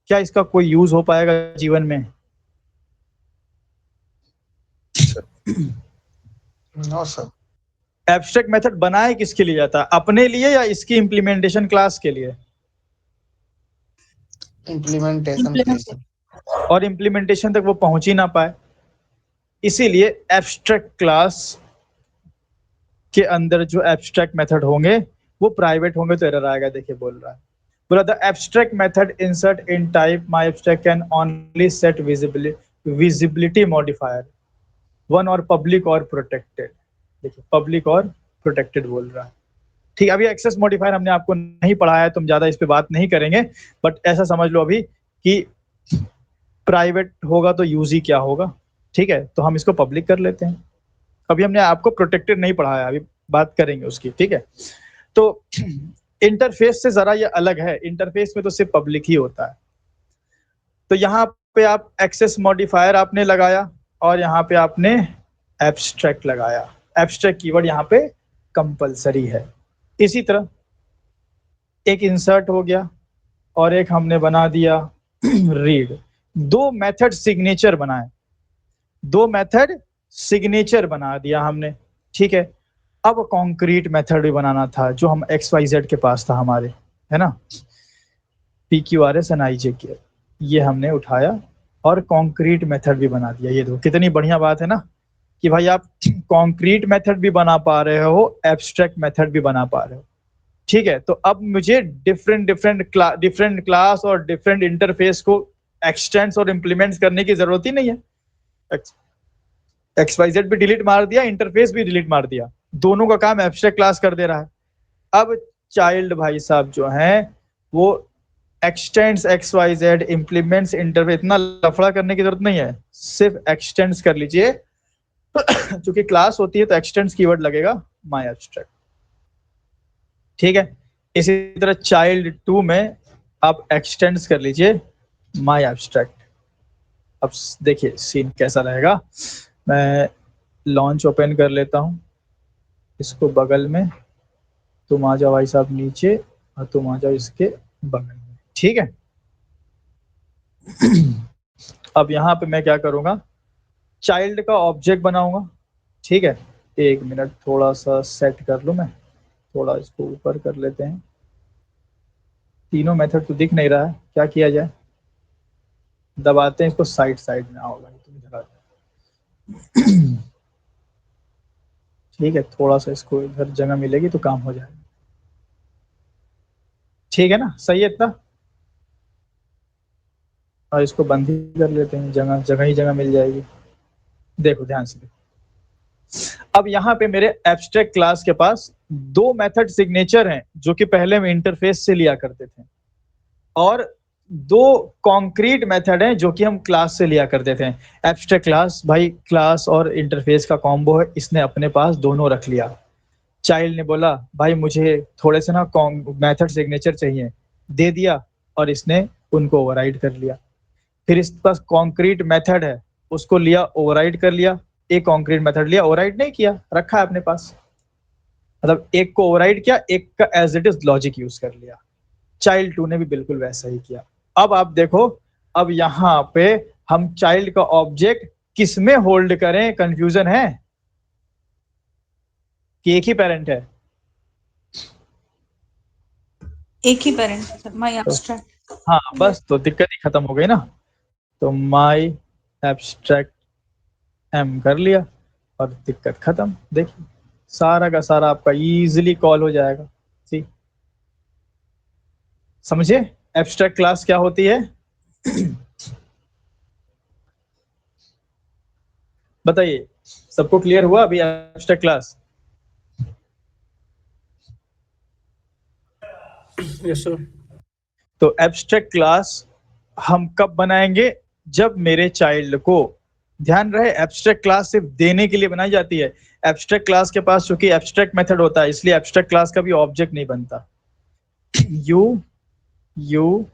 क्या इसका कोई यूज हो पाएगा जीवन में? No sir. एब्स्ट्रैक्ट मेथड बनाए किसके लिए जाता है, अपने लिए या इसकी इम्प्लीमेंटेशन क्लास के लिए? इम्प्लीमेंटेशन के लिए सर। और इम्प्लीमेंटेशन तक वो पहुंच ही ना पाए, इसीलिए एब्स्ट्रैक्ट क्लास के अंदर जो एब्स्ट्रैक्ट मेथड होंगे वो प्राइवेट होंगे, तो एरर आएगा। देखिए बोल रहा है, बोला the abstract method insert in type my abstract can only set visibility modifier one और पब्लिक और प्रोटेक्टेड। देखिए पब्लिक और प्रोटेक्टेड बोल रहा है, ठीक है। अभी एक्सेस मॉडिफायर हमने आपको नहीं पढ़ाया है, तुम ज्यादा इस पे बात नहीं करेंगे, बट ऐसा समझ लो अभी कि प्राइवेट होगा तो यूज ही क्या होगा, ठीक है। तो हम इसको पब्लिक कर लेते हैं। अभी हमने आपको प्रोटेक्टेड नहीं पढ़ाया, अभी बात करेंगे उसकी, ठीक है। तो इंटरफेस से जरा ये अलग है, इंटरफेस में तो सिर्फ पब्लिक ही होता है। तो यहाँ पे आप एक्सेस मॉडिफायर आपने लगाया और यहाँ पे आपने एब्स्ट्रैक्ट लगाया, एब्स्ट्रैक्ट कीवर्ड यहाँ पे कंपलसरी है। इसी तरह एक इंसर्ट हो गया और एक हमने बना दिया रीड। दो मेथड सिग्नेचर बना दिया हमने, ठीक है। अब कॉन्क्रीट मेथड भी बनाना था जो हम XYZ के पास था हमारे, है ना, PQRS एंड IJK, ये हमने उठाया और कॉन्क्रीट मेथड भी बना दिया। ये देखो कितनी बढ़िया बात है ना कि भाई आप कॉन्क्रीट मेथड भी बना पा रहे हो, एब्स्ट्रैक्ट मेथड भी बना पा रहे हो, ठीक है। तो अब मुझे डिफरेंट क्लास और डिफरेंट इंटरफेस को एक्सटेंड्स और इम्प्लीमेंट्स करने की जरूरत ही नहीं है। XYZ भी डिलीट मार दिया, इंटरफेस भी डिलीट मार दिया, दोनों का काम एब्स्ट्रैक्ट क्लास कर दे रहा है। अब चाइल्ड भाई साहब जो हैं वो एक्सटेंड्स XYZ इम्प्लीमेंट्स इंटरफेस, इतना लफड़ा करने की जरूरत नहीं है, सिर्फ एक्सटेंड्स कर लीजिए। क्योंकि क्लास होती है तो एक्सटेंड्स कीवर्ड लगेगा माय एब्स्ट्रैक्ट, ठीक है। इसी तरह चाइल्ड 2 में आप एक्सटेंड्स कर लीजिए माय एब्स्ट्रैक्ट। अब देखिए सीन कैसा रहेगा, मैं लॉन्च ओपन कर लेता हूं, इसको बगल में, तुम आ जाओ भाई साहब नीचे और तुम आ जाओ इसके बगल में, ठीक है। अब यहाँ पे मैं क्या करूंगा, चाइल्ड का ऑब्जेक्ट बनाऊंगा, ठीक है। एक मिनट थोड़ा सा सेट कर लूं, मैं थोड़ा इसको ऊपर कर लेते हैं, तीनों मेथड तो दिख नहीं रहा है, क्या किया जाए? दबाते हैं इसको, साइड साइड में आओ भाई, तुम इधर आ जाओ। ठीक है, थोड़ा सा इसको इधर जगह मिलेगी तो काम हो जाएगा। ठीक है ना, सही है इतना? और इसको बंद ही कर लेते हैं, जगह जगह ही जगह मिल जाएगी। देखो ध्यान से देखो, अब यहाँ पे मेरे एब्स्ट्रैक्ट क्लास के पास दो मेथड सिग्नेचर हैं जो कि पहले हम इंटरफेस से लिया करते थे, और दो कॉन्क्रीट मेथड हैं जो कि हम क्लास से लिया करते थे। एब्स्ट्रैक्ट क्लास भाई क्लास और इंटरफेस का कॉम्बो है, इसने अपने पास दोनों रख लिया। चाइल्ड ने बोला भाई मुझे थोड़े से ना मेथड सिग्नेचर चाहिए, दे दिया और इसने उनको ओवरराइड कर लिया। फिर इसके पास कॉन्क्रीट मेथड है, उसको लिया ओवरराइड कर लिया। एक कॉन्क्रीट मेथड लिया, ओवरराइड नहीं किया, रखा है अपने पास, मतलब एक को ओवरराइड किया, एक का as it is logic use कर लिया। चाइल्ड 2 ने भी बिल्कुल वैसा ही किया। अब आप देखो, अब यहाँ पे हम चाइल्ड का ऑब्जेक्ट किस में होल्ड करें, कंफ्यूजन है कि एक ही पेरेंट है? एक ही पेरेंट है सर, माय एब्स्ट्रैक्ट। हाँ बस, तो दिक्कत ही खत्म हो गई ना। तो माई एब्स्ट्रैक्ट एम कर लिया और दिक्कत खत्म। देखिए सारा का सारा आपका इजीली कॉल हो जाएगा। ठीक, समझे एब्स्ट्रैक्ट क्लास क्या होती है? बताइए, सबको क्लियर हुआ अभी एब्स्ट्रैक्ट क्लास? Yes sir. तो एब्स्ट्रैक्ट क्लास हम कब बनाएंगे? जब मेरे चाइल्ड को, ध्यान रहे एब्स्ट्रैक्ट क्लास सिर्फ देने के लिए बनाई जाती है। एब्स्ट्रैक्ट क्लास के पास चूंकि एब्स्ट्रैक्ट मेथड होता है, इसलिए एब्स्ट्रैक्ट क्लास का भी ऑब्जेक्ट नहीं बनता। you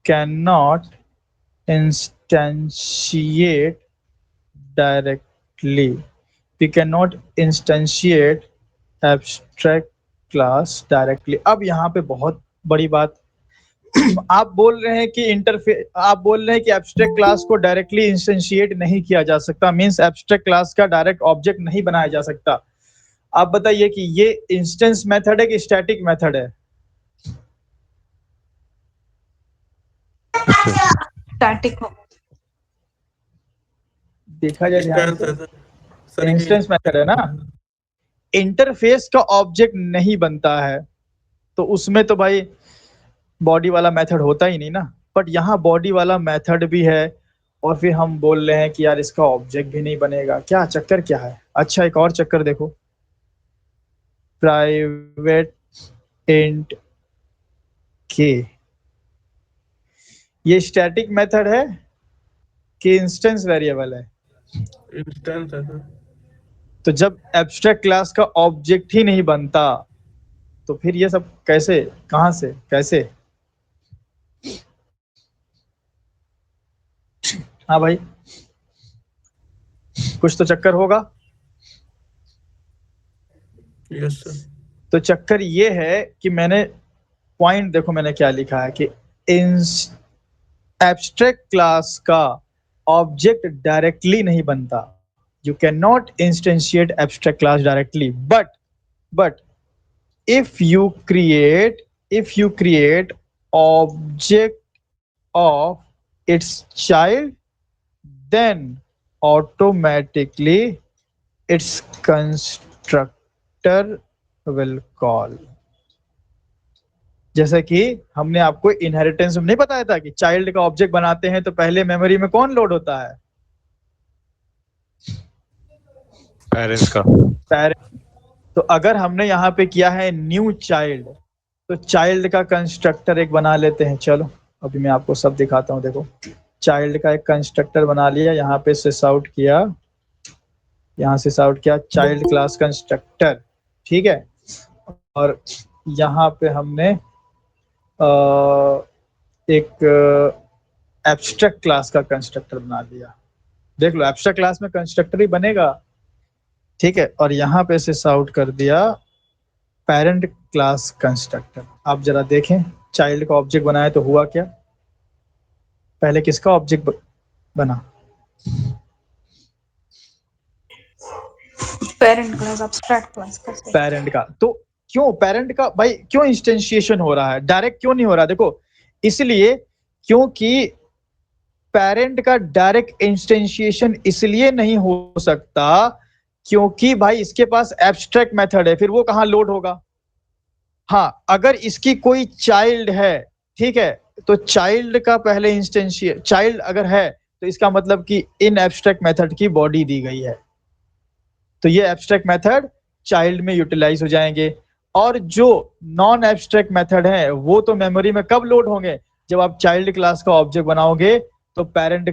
cannot instantiate directly, we cannot instantiate abstract class directly। अब यहाँ पे बहुत बड़ी बात, आप बोल रहे हैं कि आप बोल रहे हैं कि एब्स्ट्रैक्ट क्लास को डायरेक्टली इंस्टेंशिएट नहीं किया जा सकता, मींस एब्स्ट्रैक्ट क्लास का डायरेक्ट ऑब्जेक्ट नहीं बनाया जा सकता। आप बताइए कि ये इंस्टेंस मेथड है कि स्टैटिक मेथड है? स्टैटिक हो। देखा जाए ध्यान इंस्टेंस से, है सर। सर इंस्टेंस मेथड है ना, इंटरफेस का ऑब्जेक्ट नहीं बनता है, तो उसमें तो भाई बॉडी वाला मेथड होता ही नहीं ना। बट यहाँ बॉडी वाला मेथड भी है, और फिर हम बोल रहे हैं कि यार इसका ऑब्जेक्ट भी नहीं बनेगा, क्या चक्कर क्या है? अच्छा एक और चक्कर देखो, प्राइवेट इंट के, ये स्टैटिक मेथड है कि इंस्टेंस वेरिएबल है? इंस्टेंस है सर। तो जब एब्स्ट्रैक्ट क्लास का ऑब्जेक्ट ही नहीं बनता, तो फिर ये सब कैसे, कहां से, कैसे? हाँ भाई, कुछ तो चक्कर होगा। Yes sir. तो चक्कर ये है कि मैंने पॉइंट देखो मैंने क्या लिखा है कि एब्स्ट्रैक्ट क्लास का ऑब्जेक्ट डायरेक्टली नहीं बनता, you can not instantiate abstract class directly, but if you create object of its child, then automatically its constructor will call। जैसे कि हमने आपको इनहेरिटेंस में नहीं बताया था कि चाइल्ड का ऑब्जेक्ट बनाते हैं तो पहले मेमोरी में कौन लोड होता है? पेरेंट्स का। पेरेंट। तो अगर हमने यहाँ पे किया है न्यू चाइल्ड, तो चाइल्ड का कंस्ट्रक्टर एक बना लेते हैं। चलो अभी मैं आपको सब दिखाता हूँ। देखो चाइल्ड का एक कंस्ट्रक्टर बना लिया, यहाँ पे सिस आउट किया, यहाँ से आउट किया चाइल्ड क्लास कंस्ट्रक्टर, ठीक है। और यहाँ पे हमने एक एब्स्ट्रैक्ट क्लास का कंस्ट्रक्टर बना लिया। देख लो एब्स्ट्रैक्ट क्लास में कंस्ट्रक्टर ही बनेगा, ठीक है। और यहाँ पे सिस आउट कर दिया पेरेंट क्लास कंस्ट्रक्टर। आप जरा देखें चाइल्ड का ऑब्जेक्ट बनाया तो हुआ क्या? पहले किसका ऑब्जेक्ट बना? पेरेंट क्लास, एब्स्ट्रैक्ट क्लास का। पेरेंट का। तो क्यों पेरेंट का भाई क्यों इंस्टेंशिएशन हो रहा है, डायरेक्ट क्यों नहीं हो रहा? देखो इसलिए क्योंकि पेरेंट का डायरेक्ट इंस्टेंशिएशन इसलिए नहीं हो सकता क्योंकि भाई इसके पास एब्स्ट्रैक्ट मेथड है, फिर वो कहां लोड होगा? हाँ, अगर इसकी कोई चाइल्ड है, ठीक है, तो चाइल्ड का पहले इंस्टेंशिएट, चाइल्ड अगर है तो इसका मतलब कि इन एब्स्ट्रैक्ट मेथड की बॉडी दी गई है, तो ये एब्स्ट्रैक्ट मेथड चाइल्ड में यूटिलाइज हो जाएंगे। और जो नॉन एब्स्ट्रैक्ट मेथड है वो तो मेमोरी में कब लोड होंगे? जब आप चाइल्ड क्लास का ऑब्जेक्ट बनाओगे तो पेरेंट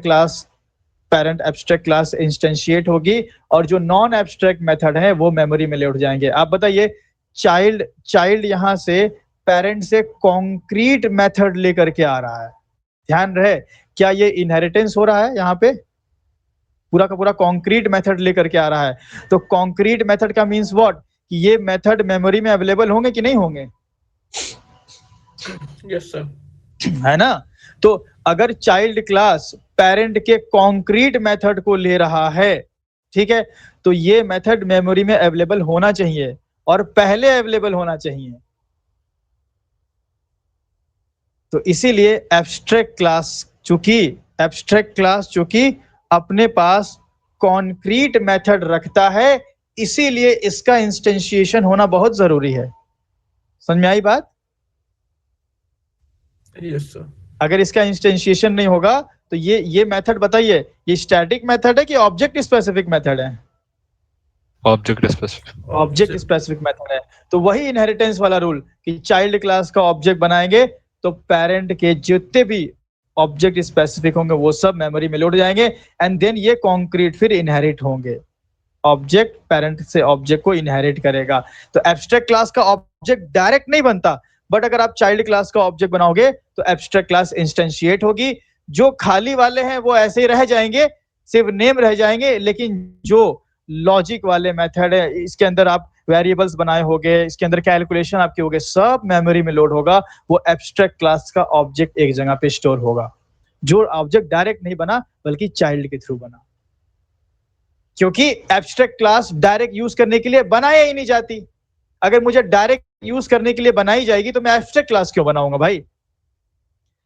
एब्स्ट्रैक्ट क्लास इंस्टेंशिएट होगी, और जो नॉन एब्स्ट्रैक्ट मेथड है वो मेमोरी में लोड जाएंगे। आप बताइए, चाइल्ड यहां से पेरेंट से कॉन्क्रीट मेथड लेकर के आ रहा है, ध्यान रहे, क्या ये इनहेरिटेंस हो रहा है? यहाँ पे पूरा का पूरा कॉन्क्रीट मेथड लेकर के आ रहा है। तो कॉन्क्रीट मेथड का मीन्स व्हाट, कि ये मेथड मेमोरी में अवेलेबल होंगे कि नहीं होंगे? Yes sir. है ना? तो अगर चाइल्ड क्लास पेरेंट के कॉन्क्रीट मेथड को ले रहा है, ठीक है, तो ये मेथड मेमोरी में अवेलेबल होना चाहिए और पहले अवेलेबल होना चाहिए। तो इसीलिए एब्स्ट्रैक्ट क्लास चूंकि अपने पास कॉन्क्रीट मेथड रखता है, इसीलिए इसका इंस्टेंशिएशन होना बहुत जरूरी है। समझ में आई बात? Yes sir. अगर इसका इंस्टेंशिएशन नहीं होगा तो ये मेथड बताइए, ये स्टैटिक मेथड है कि ऑब्जेक्ट स्पेसिफिक मेथड है? ऑब्जेक्ट स्पेसिफिक मेथड है। तो वही इनहेरिटेंस वाला रूल कि चाइल्ड क्लास का ऑब्जेक्ट बनाएंगे तो पेरेंट के जितने भी ऑब्जेक्ट स्पेसिफिक होंगे वो सब मेमोरी में लोड जाएंगे, एंड देन ये कॉन्क्रीट फिर इनहेरिट होंगे। ऑब्जेक्ट पेरेंट से ऑब्जेक्ट को इनहेरिट करेगा। तो एब्स्ट्रैक्ट क्लास का ऑब्जेक्ट डायरेक्ट नहीं बनता, बट अगर आप चाइल्ड क्लास का ऑब्जेक्ट बनाओगे तो एब्स्ट्रैक्ट क्लास इंस्टेंशिएट होगी। जो खाली वाले हैं वो ऐसे ही रह जाएंगे, सिर्फ नेम रह जाएंगे, लेकिन जो लॉजिक वाले मेथड है, इसके अंदर आप वेरिएबल्स बनाए होंगे, इसके अंदर कैलकुलेशन आपके होंगे, सब मेमोरी में लोड होगा। वो एब्स्ट्रैक्ट क्लास का ऑब्जेक्ट एक जगह पे स्टोर होगा, जो ऑब्जेक्ट डायरेक्ट नहीं बना बल्कि चाइल्ड के थ्रू बना, क्योंकि एब्स्ट्रैक्ट क्लास डायरेक्ट यूज करने के लिए बनाई ही नहीं जाती। अगर मुझे डायरेक्ट यूज करने के लिए बनाई जाएगी तो मैं एब्स्ट्रैक्ट क्लास क्यों बनाऊंगा भाई?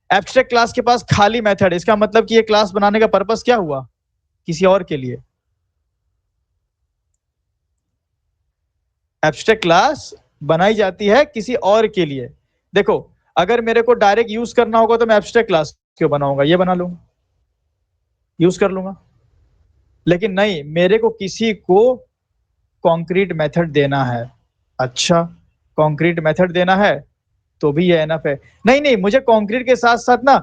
एब्स्ट्रैक्ट क्लास के पास खाली मेथड है, इसका मतलब कि ये क्लास बनाने का पर्पस क्या हुआ? किसी और के लिए। एब्स्ट्रैक्ट क्लास बनाई जाती है किसी और के लिए। देखो, अगर मेरे को डायरेक्ट यूज करना होगा तो मैं एब्स्ट्रैक्ट क्लास क्यों बनाऊंगा? ये बना लूंगा, यूज कर लूंगा। लेकिन नहीं, मेरे को किसी को कॉन्क्रीट मेथड देना है। अच्छा, कॉन्क्रीट मेथड देना है तो भी ये एनफ है। नहीं, मुझे कॉन्क्रीट के साथ साथ ना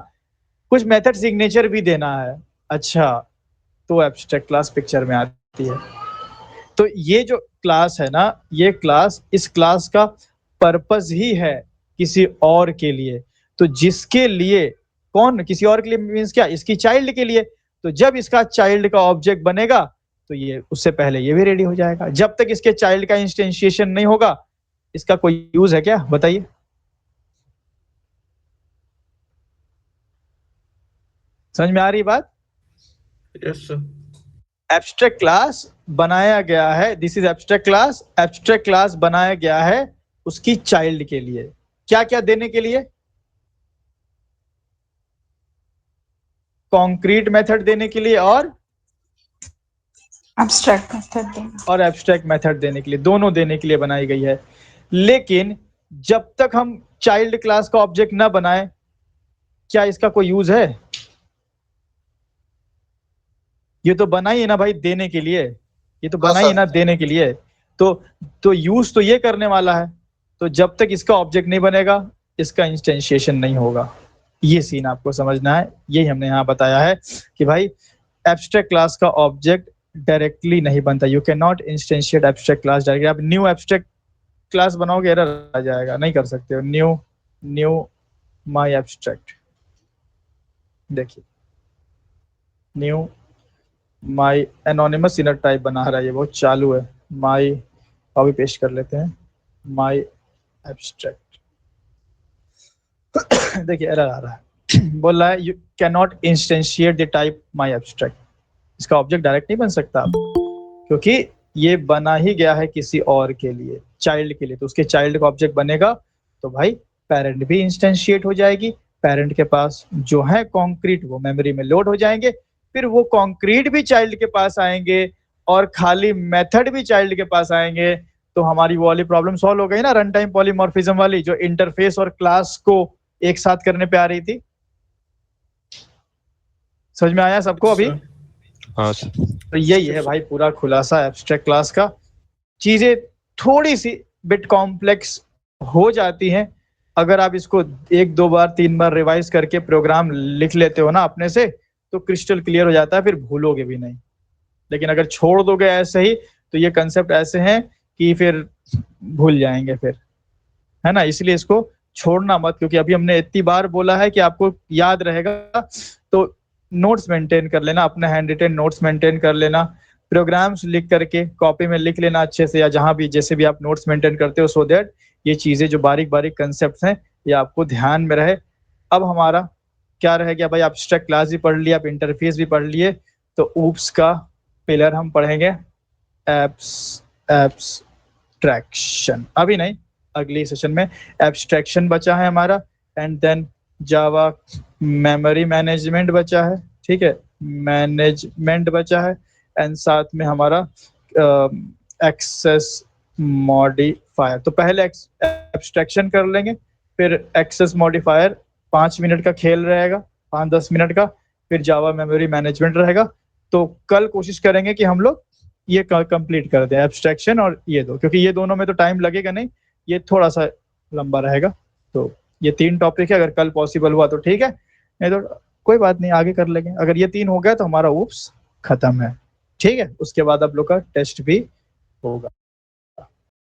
कुछ मेथड सिग्नेचर भी देना है। अच्छा, तो एब्स्ट्रैक्ट क्लास पिक्चर में आती है। तो ये जो क्लास है ना, ये क्लास, इस क्लास का पर्पस ही है किसी और के लिए। तो जिसके लिए, कौन किसी और के लिए मीन्स क्या? इसकी चाइल्ड के लिए। तो जब इसका चाइल्ड का ऑब्जेक्ट बनेगा तो ये उससे पहले ये भी रेडी हो जाएगा। जब तक इसके चाइल्ड का इंस्टेंशिएशन नहीं होगा इसका कोई यूज है क्या? बताइए। समझ में आ रही बात? Yes sir. एब्स्ट्रैक्ट क्लास बनाया गया है, this is abstract class. Abstract class बनाया गया है उसकी चाइल्ड के लिए। क्या क्या देने के लिए? कॉन्क्रीट मेथड देने के लिए और एब्स्ट्रैक्ट मेथड देने के लिए, दोनों देने के लिए बनाई गई है। लेकिन जब तक हम चाइल्ड क्लास का ऑब्जेक्ट ना बनाए, क्या इसका कोई यूज है? ये तो बनाई है ना भाई देने के लिए, ये तो बनाई है ना देने के लिए। तो यूज तो ये करने वाला है। तो जब तक इसका ऑब्जेक्ट नहीं बनेगा इसका इंस्टेंशिएशन नहीं होगा। ये सीन आपको समझना है। यही हमने यहाँ बताया है कि भाई एब्स्ट्रैक्ट क्लास का ऑब्जेक्ट डायरेक्टली नहीं बनता। You can not instantiate abstract class directly. आप न्यू एब्स्ट्रैक्ट क्लास बनाओगे एरर आ जाएगा, नहीं कर सकते हो। न्यू माई एब्स्ट्रैक्ट, देखिए knew my anonymous inner type बना रहा है, ये बहुत चालू है। माई अभी पेस्ट कर लेते हैं, माई एब्स्ट्रैक्ट। देखिए एरर आ रहा है, बोल रहा है you can not instantiate the type my abstract. इसका ऑब्जेक्ट डायरेक्ट नहीं बन सकता क्योंकि ये बना ही गया है किसी और के लिए, चाइल्ड के लिए, तो उसके चाइल्ड का ऑब्जेक्ट बनेगा तो भाई पेरेंट भी इंस्टेंशिएट हो जाएगी, पेरेंट के पास जो है कॉन्क्रीट वो मेमोरी में लोड हो जाएंगे, फिर वो कॉन्क्रीट भी चाइल्ड के पास आएंगे और खाली मेथड भी चाइल्ड के पास आएंगे। तो हमारी वो वाली प्रॉब्लम सॉल्व हो गई ना, रन टाइम पॉलीमॉर्फिज्म वाली, जो इंटरफेस और क्लास को एक साथ करने पे आ रही थी। समझ में आया सबको अभी? sir. हाँ सर। तो यही है भाई पूरा खुलासा एब्स्ट्रैक्ट क्लास का। चीजें थोड़ी सी बिट कॉम्प्लेक्स हो जाती हैं, अगर आप इसको 1-2 बार 3 बार रिवाइज करके प्रोग्राम लिख लेते हो ना अपने से, तो क्रिस्टल क्लियर हो जाता है, फिर भूलोगे भी नहीं। लेकिन अगर छोड़ दोगे ऐसे ही तो ये कंसेप्ट ऐसे हैं कि फिर भूल जाएंगे फिर, है ना। इसलिए इसको छोड़ना मत, क्योंकि अभी हमने इतनी बार बोला है कि आपको याद रहेगा। तो नोट्स मेंटेन कर लेना, अपने हैंड रिटन नोट्स मेंटेन कर लेना, प्रोग्राम्स लिख करके कॉपी में लिख लेना अच्छे से, या जहां भी जैसे भी आप नोट्स मेंटेन करते हो, सो दैट ये चीजें जो बारीक बारीक कंसेप्ट हैं ये आपको ध्यान में रहे। अब हमारा क्या रह गया भाई, एब्स्ट्रैक्ट क्लास भी पढ़ लिया, आप इंटरफेस भी पढ़ लिए, तो ऊप्स का पिलर हम पढ़ेंगे एब्स्ट्रैक्शन, अभी नहीं अगली सेशन में। एब्स्ट्रैक्शन बचा है हमारा, and then Java memory management बचा है, ठीक है, मैनेजमेंट बचा है, एंड साथ में हमारा एक्सेस मॉडिफायर। तो पहले एब्स्ट्रैक्शन कर लेंगे, फिर एक्सेस मॉडिफायर 5 मिनट का खेल रहेगा, 5-10 मिनट का, फिर जावा मेमोरी मैनेजमेंट रहेगा। तो कल कोशिश करेंगे कि हम लोग ये कंप्लीट कर दें, एब्स्ट्रैक्शन और ये दो, क्योंकि ये दोनों में तो टाइम लगेगा नहीं, ये थोड़ा सा लंबा रहेगा। तो ये 3 टॉपिक है, अगर कल पॉसिबल हुआ तो ठीक है, नहीं तो कोई बात नहीं, आगे कर लेंगे। अगर ये 3 हो गया तो हमारा ऊप्स खत्म है, ठीक है। उसके बाद आप लोग का टेस्ट भी होगा।